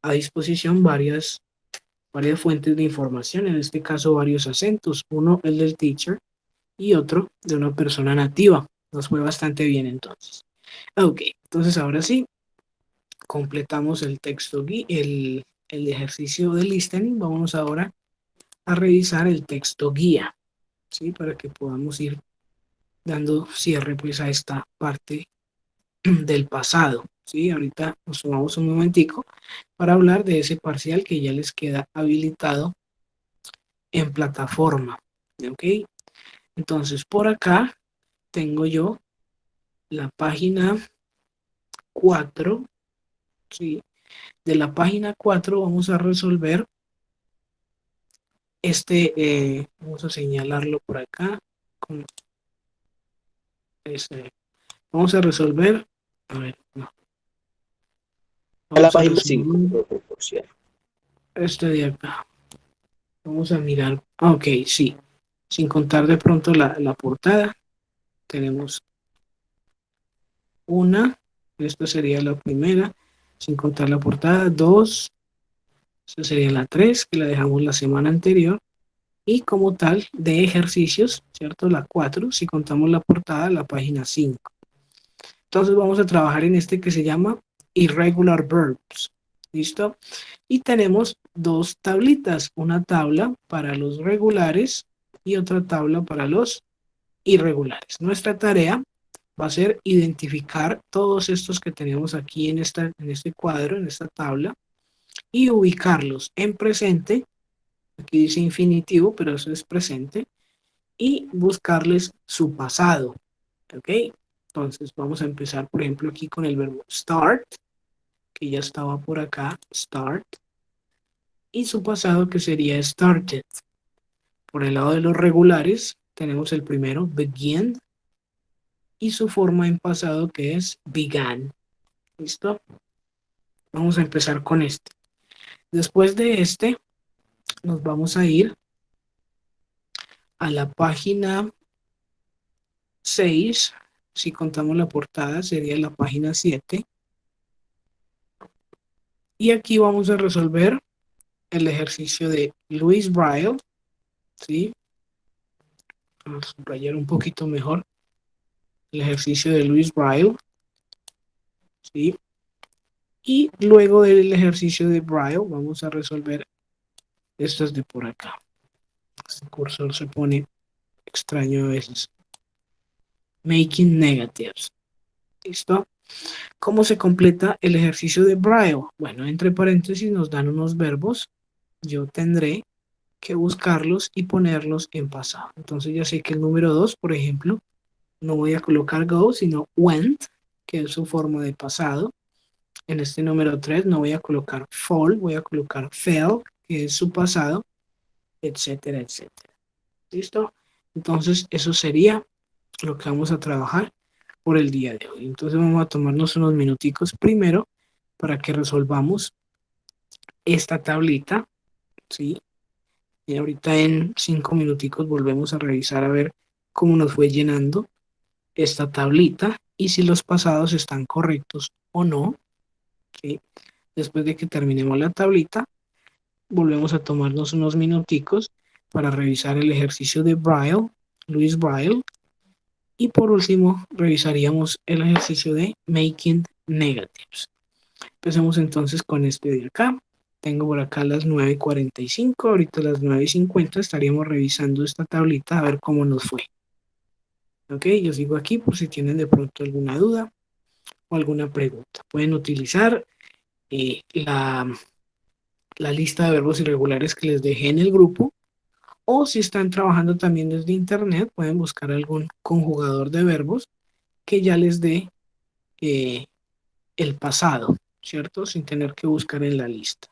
a disposición varias fuentes de información, en este caso varios acentos, uno el del teacher y otro de una persona nativa. Nos fue bastante bien entonces. Ok, entonces ahora sí, completamos el texto, el ejercicio de listening. Vamos ahora a revisar el texto guía, ¿sí? Para que podamos ir dando cierre pues a esta parte del pasado, ¿sí? Ahorita nos tomamos un momentico para hablar de ese parcial que ya les queda habilitado en plataforma, ¿ok? Entonces por acá tengo yo la página 4, ¿sí? De la página 4 vamos a resolver vamos a señalarlo por acá, con este, vamos a resolver, a ver, no, A la vamos a página 5, resolver proporción. este de acá. Vamos a mirar. Ok, sí. Sin contar de pronto la portada. Tenemos una. Esta sería la primera. Sin contar la portada. Dos. Esta sería la tres, que la dejamos la semana anterior. Y como tal, de ejercicios, ¿cierto? La cuatro. Si contamos la portada, la página 5. Entonces vamos a trabajar en este que se llama Irregular Verbs. ¿Listo? Y tenemos dos tablitas. Una tabla para los regulares y otra tabla para los irregulares. Nuestra tarea va a ser identificar todos estos que tenemos aquí en este cuadro, en esta tabla, y ubicarlos en presente. Aquí dice infinitivo, pero eso es presente. Y buscarles su pasado. ¿Ok? Entonces vamos a empezar, por ejemplo, aquí con el verbo start, que ya estaba por acá, start, y su pasado que sería started. Por el lado de los regulares, tenemos el primero, begin, y su forma en pasado que es began. ¿Listo? Vamos a empezar con este. Después de este, nos vamos a ir a la página 6. Si contamos la portada, sería la página 7. Y aquí vamos a resolver el ejercicio de Louis Braille, ¿sí? Vamos a subrayar un poquito mejor el ejercicio de Louis Braille, ¿sí? Y luego del ejercicio de Braille, vamos a resolver estas de por acá. Este cursor se pone extraño a veces. Making negatives. ¿Listo? ¿Cómo se completa el ejercicio de Braille? Bueno, entre paréntesis nos dan unos verbos. Yo tendré que buscarlos y ponerlos en pasado. Entonces ya sé que el número 2, por ejemplo, no voy a colocar go, sino went, que es su forma de pasado. En este número 3 no voy a colocar fall, voy a colocar fell, que es su pasado, etcétera, etcétera. ¿Listo? Entonces eso sería lo que vamos a trabajar por el día de hoy. Entonces vamos a tomarnos unos minuticos primero para que resolvamos esta tablita, ¿sí? Y ahorita en 5 minuticos volvemos a revisar a ver cómo nos fue llenando esta tablita y si los pasados están correctos o no, ¿sí? Después de que terminemos la tablita, volvemos a tomarnos unos minuticos para revisar el ejercicio de Braille, Louis Braille, y por último revisaríamos el ejercicio de Making Negatives. Empecemos entonces con este de acá. Tengo por acá las 9:45, ahorita las 9:50 estaríamos revisando esta tablita a ver cómo nos fue. Ok, yo sigo aquí por si tienen de pronto alguna duda o alguna pregunta. Pueden utilizar la lista de verbos irregulares que les dejé en el grupo, o si están trabajando también desde internet, pueden buscar algún conjugador de verbos que ya les dé eh, el pasado, ¿cierto? Sin tener que buscar en la lista.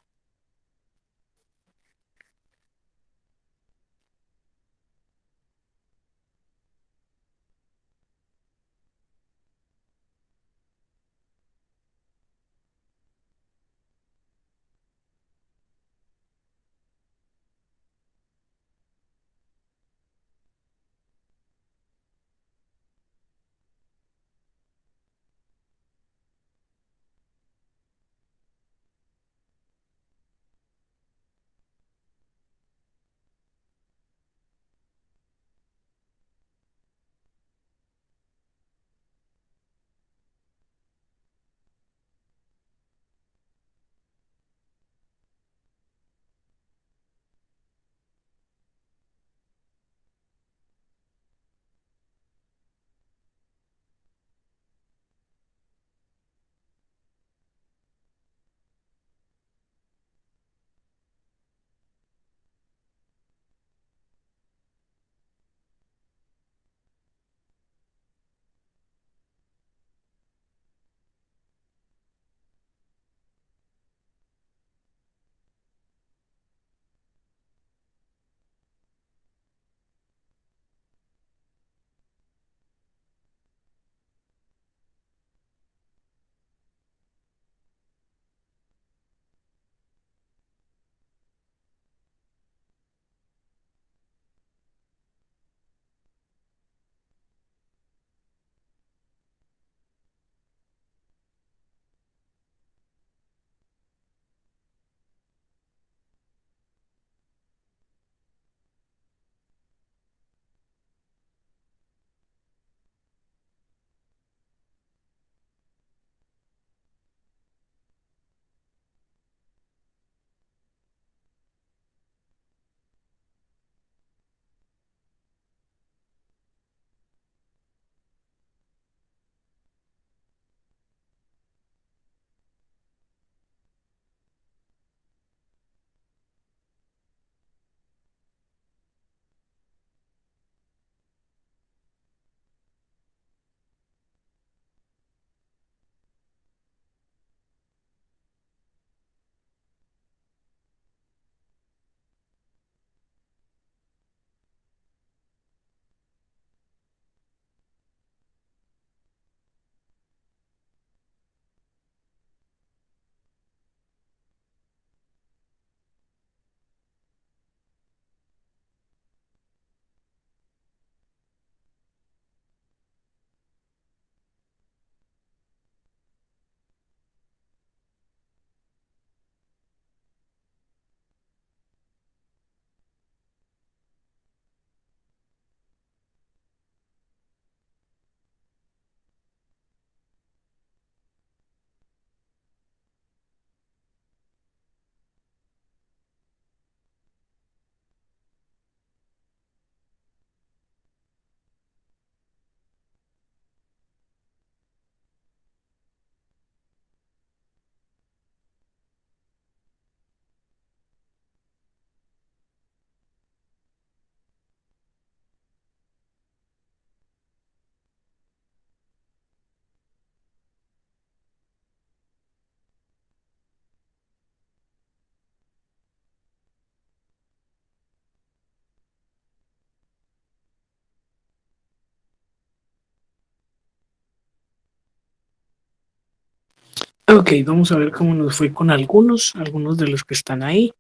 Ok, vamos a ver cómo nos fue con algunos de los que están ahí.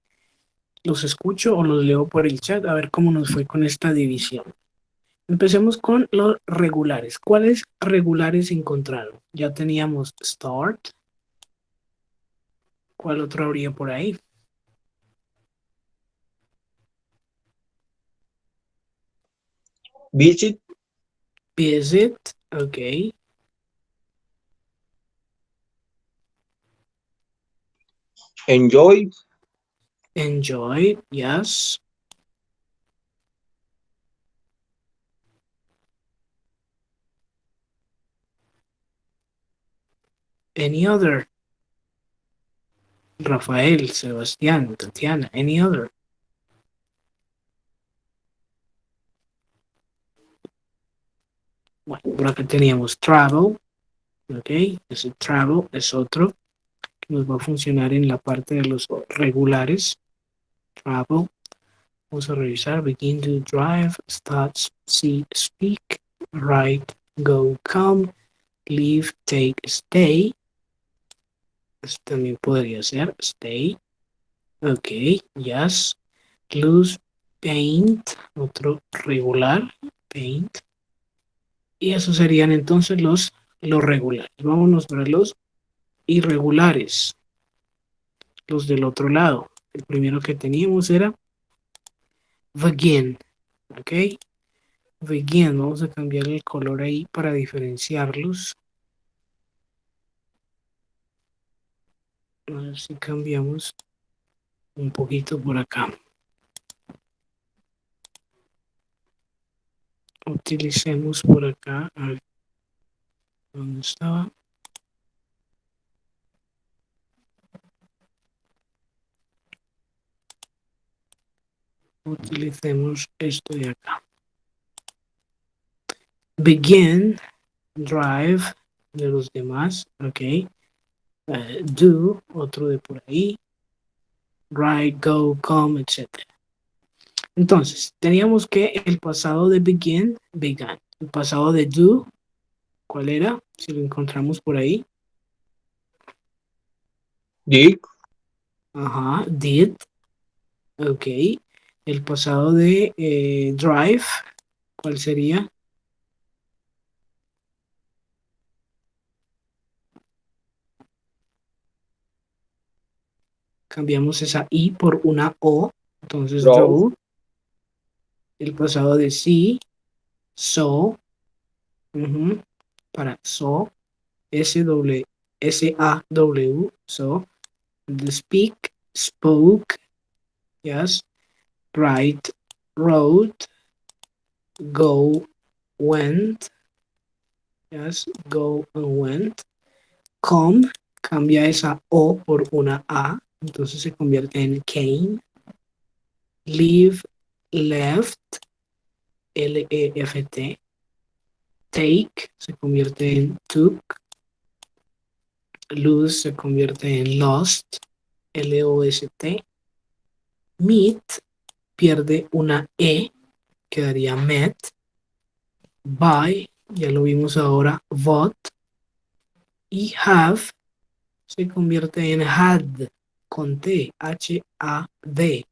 Los escucho o los leo por el chat a ver cómo nos fue con esta división. Empecemos con los regulares. ¿Cuáles regulares encontraron? Ya teníamos start. ¿Cuál otro habría por ahí? Visit, Visit. Ok. enjoy, Enjoy. Yes. Any other? Rafael, Sebastián, Tatiana. Any other? Bueno, por acá teníamos travel. Ok. Ese travel es otro que nos va a funcionar en la parte de los regulares. Travel. Vamos a revisar. Begin to drive. Start, see, speak. Write, go, come. Leave, take, stay. Esto también podría ser stay. Ok, yes. Lose, paint. Otro regular. Paint. Y esos serían entonces los regulares. Vámonos para los irregulares. Los del otro lado. El primero que teníamos era begin. Ok. Begin. Vamos a cambiar el color ahí para diferenciarlos. A ver si cambiamos un poquito por acá. Utilicemos por acá. A ver, ¿dónde estaba? Utilicemos esto de acá. Begin, drive de los demás, ok. Do, otro de por ahí. Write, go, come, etc. Entonces, teníamos que el pasado de begin, began. El pasado de do, ¿cuál era? Si lo encontramos por ahí. dig, Ajá, did. Ok. El pasado de drive, ¿cuál sería? Cambiamos esa I por una O. Entonces, drove, drove. El pasado de sí, saw. Para saw. S-A-W. So. The speak, spoke. Yes. Write, wrote. Go, went. Yes. Go and went. Come. Cambia esa O por una A. Entonces se convierte en came. Leave, left. L-E-F-T. Take se convierte en took. Lose se convierte en lost. L-O-S-T. Meet pierde una E, quedaría met. Buy, ya lo vimos ahora, bought. Y have se convierte en had, con T, H-A-D.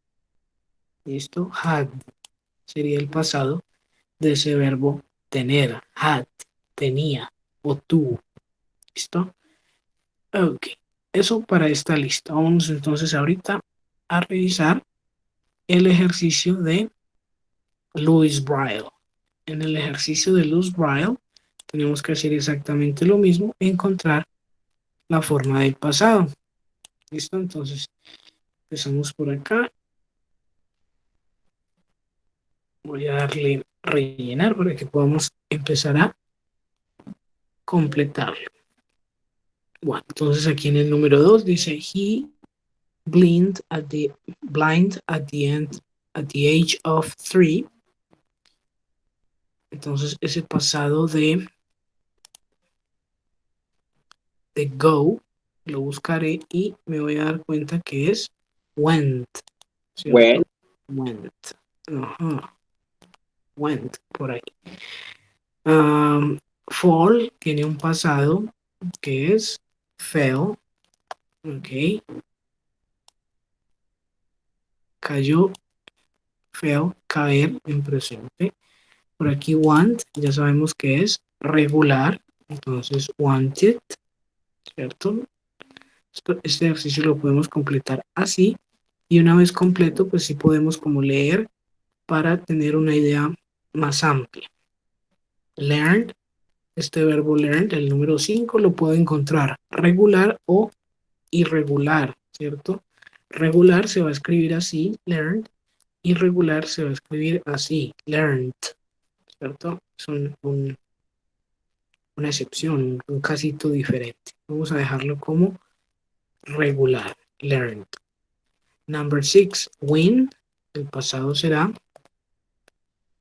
¿Listo? Had sería el pasado de ese verbo tener. Had, tenía o tuvo. ¿Listo? Ok. Eso para esta lista. Vamos entonces ahorita a revisar el ejercicio de Louis Braille. En el ejercicio de Louis Braille tenemos que hacer exactamente lo mismo, encontrar la forma del pasado. ¿Listo? Entonces empezamos por acá. Voy a darle rellenar para que podamos empezar a completarlo. Bueno, entonces aquí en el número 2 dice he blind at the end at the age of 3. Entonces ese pasado de go lo buscaré y me voy a dar cuenta que es went, ¿cierto? went, Went. Ajá. Went, por ahí. Fall tiene un pasado que es fell. Ok. Cayó, feo, caer en presente. Por aquí want, ya sabemos que es regular. Entonces, wanted, ¿cierto? Este ejercicio lo podemos completar así. Y una vez completo, pues sí podemos como leer para tener una idea más amplia. Learned, este verbo learned, el número 5, lo puedo encontrar regular o irregular, ¿cierto? Regular se va a escribir así, learned. Irregular se va a escribir así, learned, ¿cierto? Son una excepción, un casito diferente. Vamos a dejarlo como regular, learned. Number 6, win. El pasado será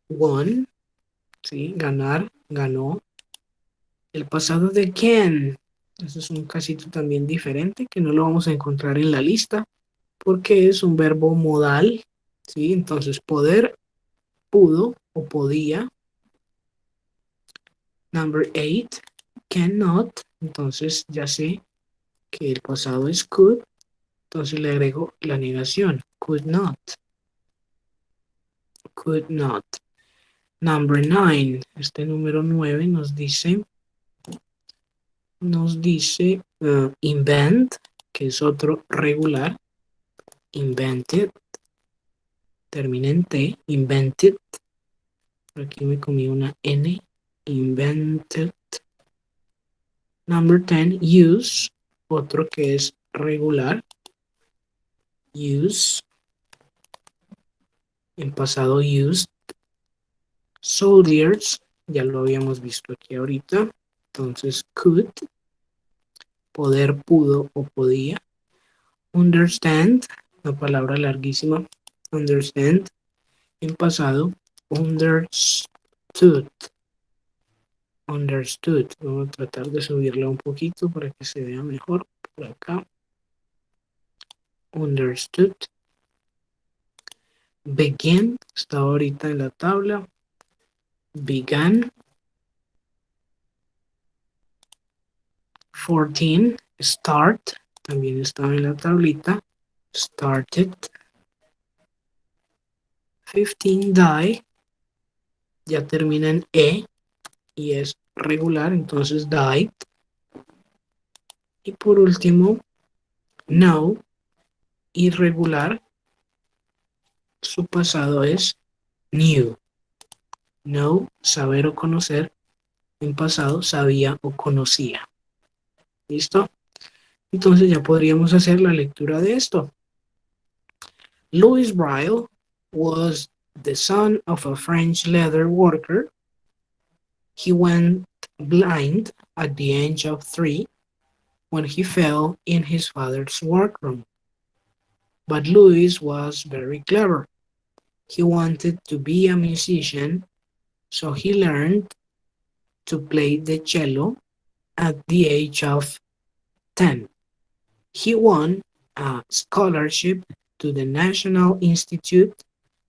won, ¿sí? Ganar, ganó. El pasado de can. Eso es un casito también diferente que no lo vamos a encontrar en la lista porque es un verbo modal, ¿sí? Entonces, poder, pudo o podía. Number 8, cannot. Entonces, ya sé que el pasado es could. Entonces le agrego la negación. Could not. Could not. Number 9. Este número 9 nos dice invent, que es otro regular. Invented. Termina en T. Invented. Por aquí me comí una N. Invented. Number 10. Use. Otro que es regular. Use. En pasado used. Soldiers, ya lo habíamos visto aquí ahorita. Entonces, could, poder, pudo o podía. Understand, una palabra larguísima. Understand, en pasado. Understood. Understood. Vamos a tratar de subirla un poquito para que se vea mejor. Por acá. Understood. Begin, está ahorita en la tabla. Began. 14, start, también estaba en la tablita. Started. 15, die, ya termina en E y es regular, entonces died. Y por último, know, irregular, su pasado es knew. Know, saber o conocer, en pasado sabía o conocía. ¿Listo? Entonces ya podríamos hacer la lectura de esto. Louis Braille was the son of a French leather worker. He went blind at the age of 3 when he fell in his father's workroom. But Louis was very clever. He wanted to be a musician, so he learned to play the cello at the age of 10. He won a scholarship to the National Institute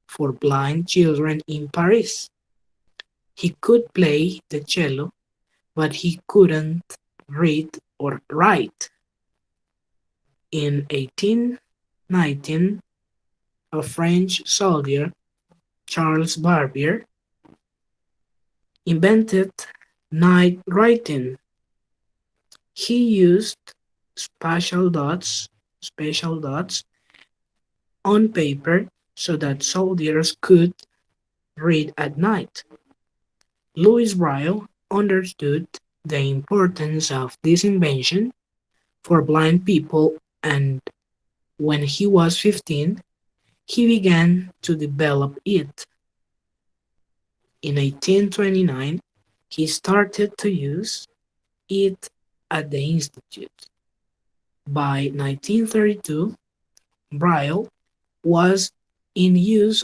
for Blind Children in Paris. He could play the cello, but he couldn't read or write. In 1819, a French soldier, Charles Barbier, invented night writing. He used special dots on paper so that soldiers could read at night. Louis Braille understood the importance of this invention for blind people, and when he was 15, he began to develop it. In 1829, he started to use it at the Institute. By 1932, Braille was in use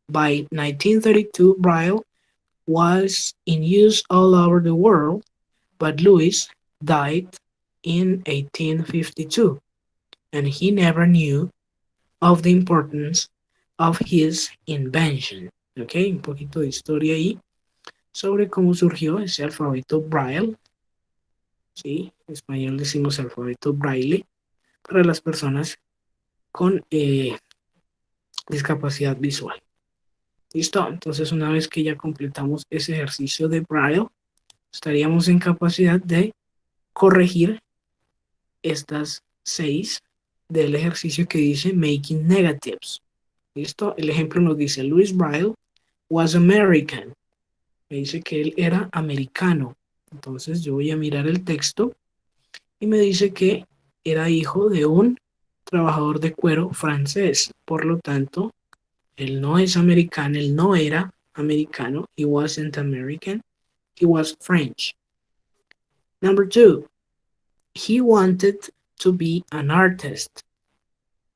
by 1932 Braille was in use all over the world, but Louis died in 1852, and he never knew of the importance of his invention. Ok, un poquito de historia ahí sobre cómo surgió ese alfabeto Braille ¿sí? En español decimos alfabeto braille para las personas con discapacidad visual. ¿Listo? Entonces, una vez que ya completamos ese ejercicio de braille, estaríamos en capacidad de corregir estas 6 del ejercicio que dice making negatives. ¿Listo? El ejemplo nos dice, Louis Braille was American. Me dice que él era americano. Entonces yo voy a mirar el texto y me dice que era hijo de un trabajador de cuero francés. Por lo tanto, él no es americano, él no era americano. He wasn't American, he was French. Number 2, he wanted to be an artist.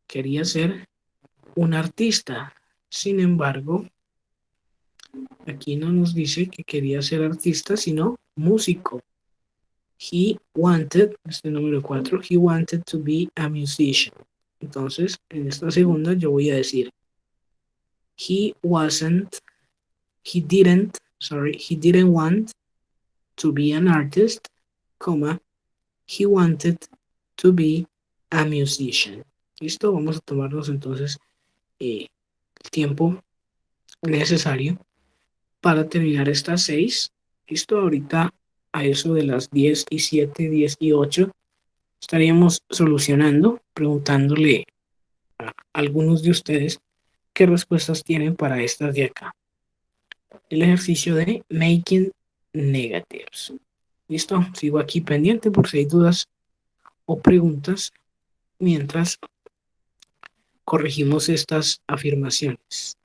Quería ser un artista. Sin embargo, aquí no nos dice que quería ser artista, sino músico. He wanted, este número 4, he wanted to be a musician. Entonces, en esta segunda yo voy a decir, he wasn't, he didn't want to be an artist, comma, he wanted to be a musician. ¿Listo? Vamos a tomarnos entonces el tiempo necesario para terminar estas 6. ¿Listo? Ahorita a eso de las 10:07, 10:08 estaríamos solucionando, preguntándole a algunos de ustedes qué respuestas tienen para estas de acá. El ejercicio de making negatives. ¿Listo? Sigo aquí pendiente por si hay dudas o preguntas mientras corregimos estas afirmaciones.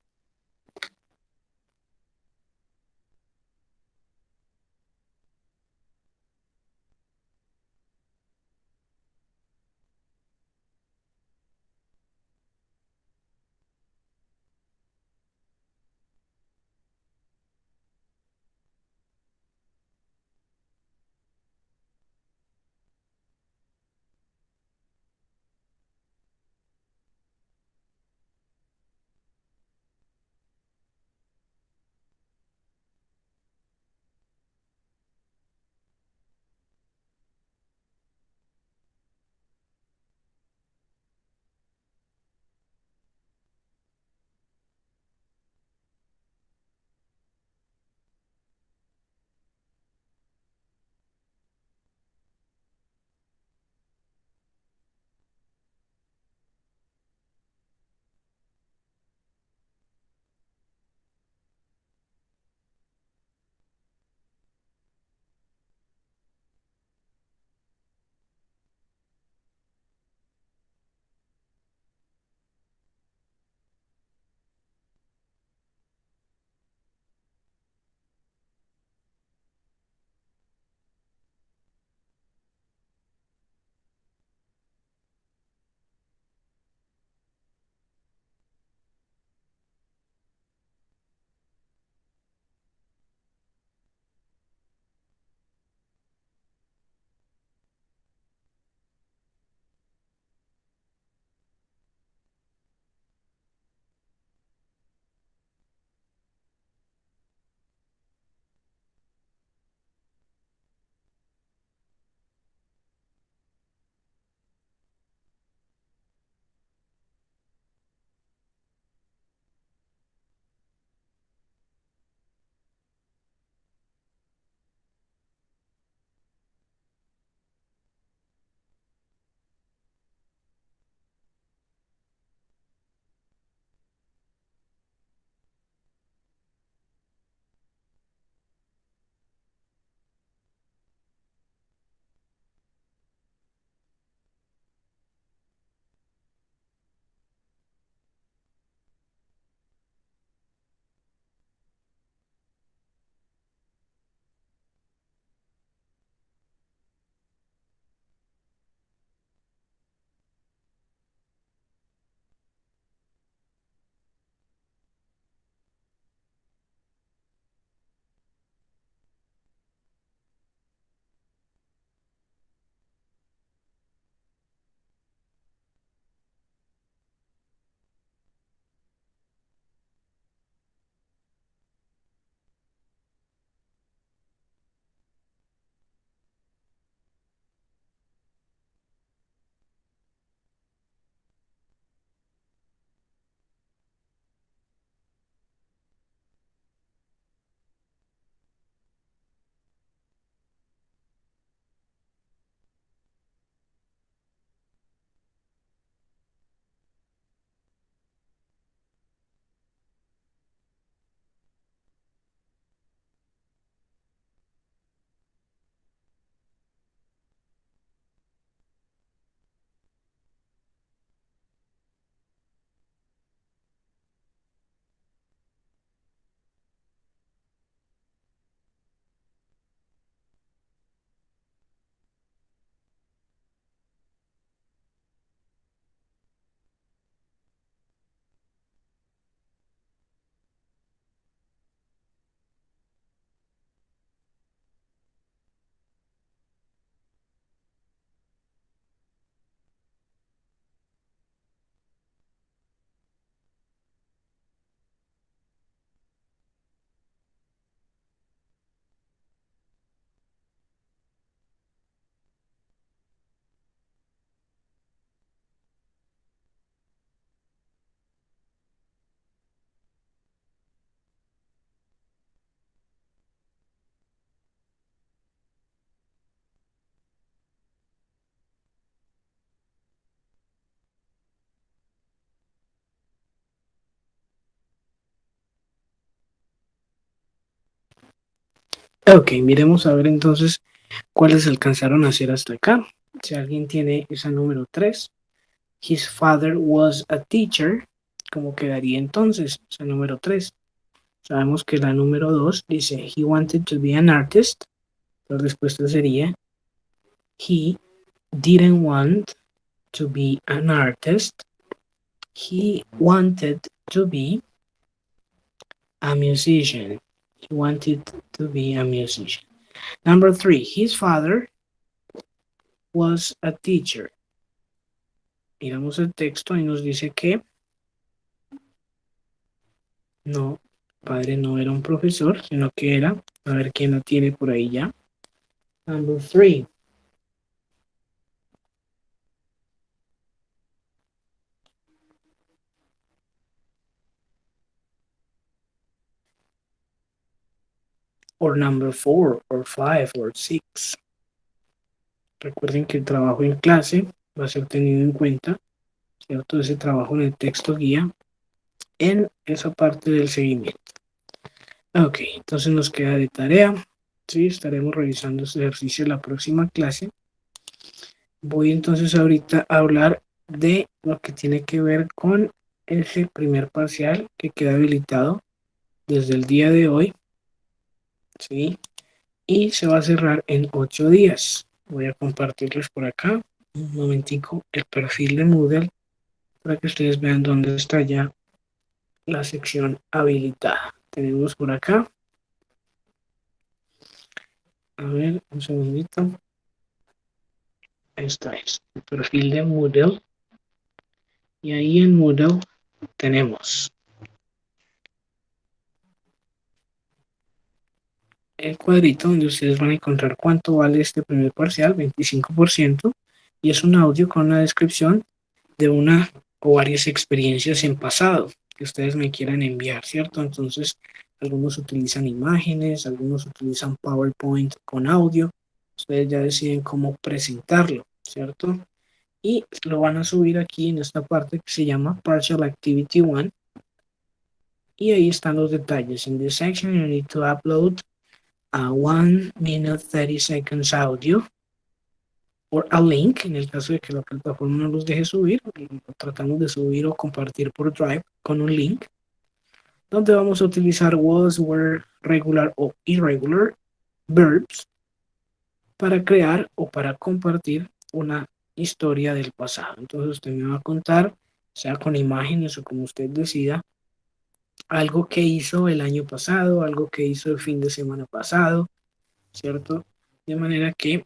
Ok, miremos a ver entonces cuáles alcanzaron a hacer hasta acá. Si alguien tiene esa número 3, his father was a teacher, ¿cómo quedaría entonces esa número 3? Sabemos que la número 2 dice he wanted to be an artist. La respuesta sería he didn't want to be an artist. He wanted to be a musician. He wanted to be a musician. Number 3, his father was a teacher. Miramos el texto y nos dice que no, padre no era un profesor, sino que era, a ver quién lo tiene por ahí ya. Number 3. Or number 4, or 5, or 6. Recuerden que el trabajo en clase va a ser tenido en cuenta, ¿cierto? Ese trabajo en el texto guía en esa parte del seguimiento. Ok, entonces nos queda de tarea. Sí, estaremos revisando este ejercicio en la próxima clase. Voy entonces ahorita a hablar de lo que tiene que ver con ese primer parcial que queda habilitado desde el día de hoy. Sí, y se va a cerrar en 8 días. Voy a compartirles por acá un momentico el perfil de Moodle para que ustedes vean dónde está ya la sección habilitada. Tenemos por acá, a ver, un segundito. Esta es el perfil de Moodle. Y ahí en Moodle tenemos el cuadrito donde ustedes van a encontrar cuánto vale este primer parcial, 25%, y es un audio con una descripción de una o varias experiencias en pasado que ustedes me quieran enviar, ¿cierto? Entonces, algunos utilizan imágenes, algunos utilizan PowerPoint con audio, ustedes ya deciden cómo presentarlo, ¿cierto? Y lo van a subir aquí en esta parte que se llama Partial Activity 1, y ahí están los detalles. In this section you need to upload a 1 minute 30 seconds audio o a link, en el caso de que la plataforma no los deje subir, tratamos de subir o compartir por Drive con un link, donde vamos a utilizar was, were, regular o irregular verbs para crear o para compartir una historia del pasado. Entonces usted me va a contar, sea con imágenes o como usted decida, algo que hizo el año pasado, algo que hizo el fin de semana pasado, ¿cierto? De manera que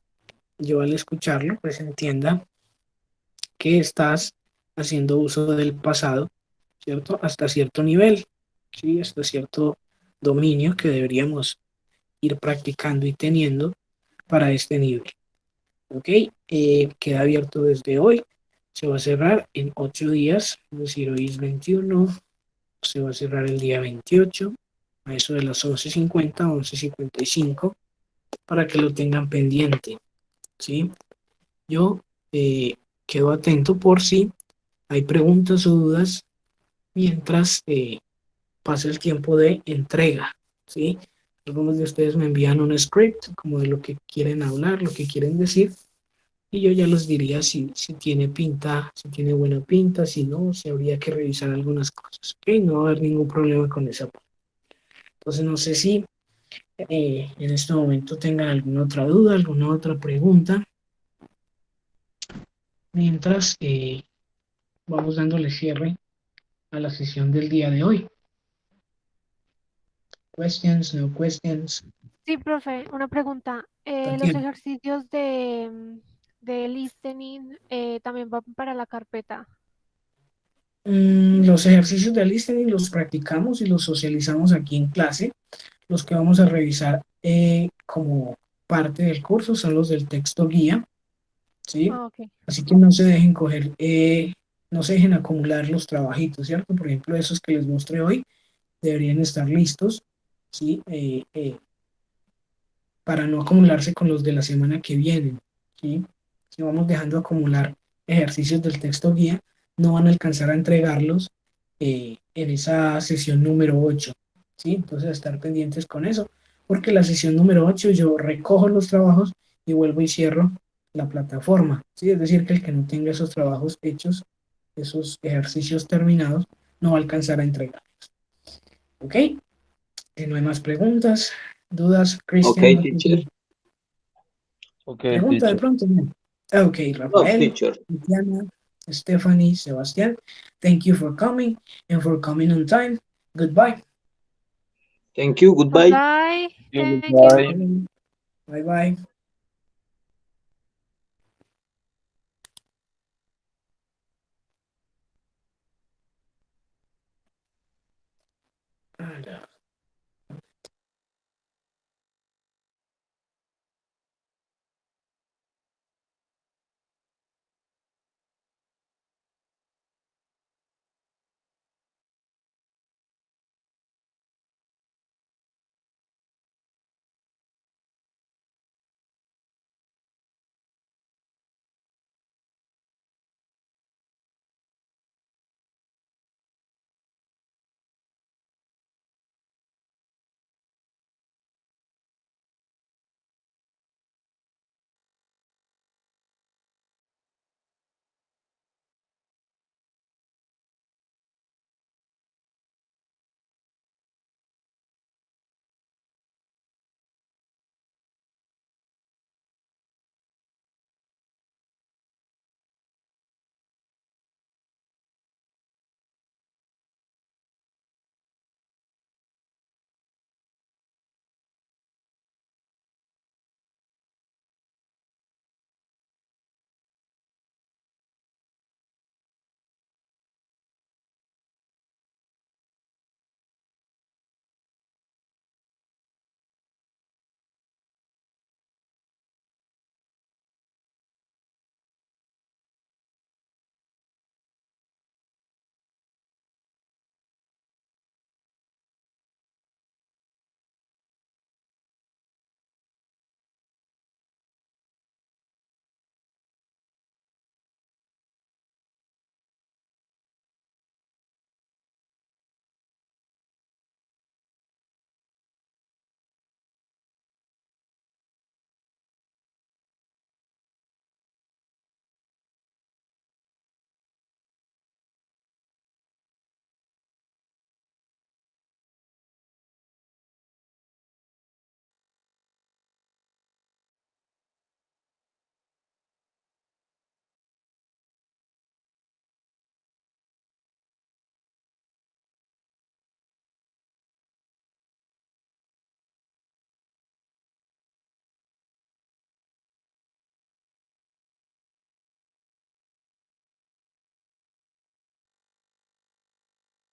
yo al escucharlo, pues entienda que estás haciendo uso del pasado, ¿cierto? Hasta cierto nivel, ¿sí? Hasta cierto dominio que deberíamos ir practicando y teniendo para este nivel. ¿Ok? Queda abierto desde hoy. Se va a cerrar en 8 días, es decir, hoy es 21, se va a cerrar el día 28, a eso de las 11:50, 11:55, para que lo tengan pendiente, ¿sí? Yo quedo atento por si hay preguntas o dudas mientras pasa el tiempo de entrega, ¿sí? Algunos de ustedes me envían un script como de lo que quieren hablar, lo que quieren decir, y yo ya les diría si tiene pinta, si tiene buena pinta, si no, si habría que revisar algunas cosas, ¿ok? No va a haber ningún problema con esa parte. Entonces, no sé si en este momento tengan alguna otra duda, alguna otra pregunta, mientras vamos dándole cierre a la sesión del día de hoy. Questions, no questions. Sí, profe, una pregunta. Los Tatiana. ejercicios de listening también van para la carpeta. Los ejercicios de listening los practicamos y los socializamos aquí en clase. Los que vamos a revisar como parte del curso son los del texto guía, ¿sí? Ah, ok. Así que no se dejen coger, no se dejen acumular los trabajitos, ¿cierto? Por ejemplo, esos que les mostré hoy deberían estar listos, ¿sí? Para no acumularse con los de la semana que viene, ¿sí? Si vamos dejando acumular ejercicios del texto guía, no van a alcanzar a entregarlos en esa sesión número 8, ¿sí? Entonces, estar pendientes con eso. porque la sesión número 8 yo recojo los trabajos y vuelvo y cierro la plataforma. ¿Sí? Es decir, que el que no tenga esos trabajos hechos, esos ejercicios terminados, no va a alcanzar a entregar. ¿Ok? No hay más preguntas, dudas. Cristian, Okay, no sé teacher. si Okay, pregunta de teacher. pronto. No. Ok, No, Rafael, teacher. Tatiana, Stephanie, Sebastián, thank you for coming and for coming on time. Goodbye. Thank you. Goodbye. Goodbye. Okay, Thank you. goodbye. Bye bye. Alors.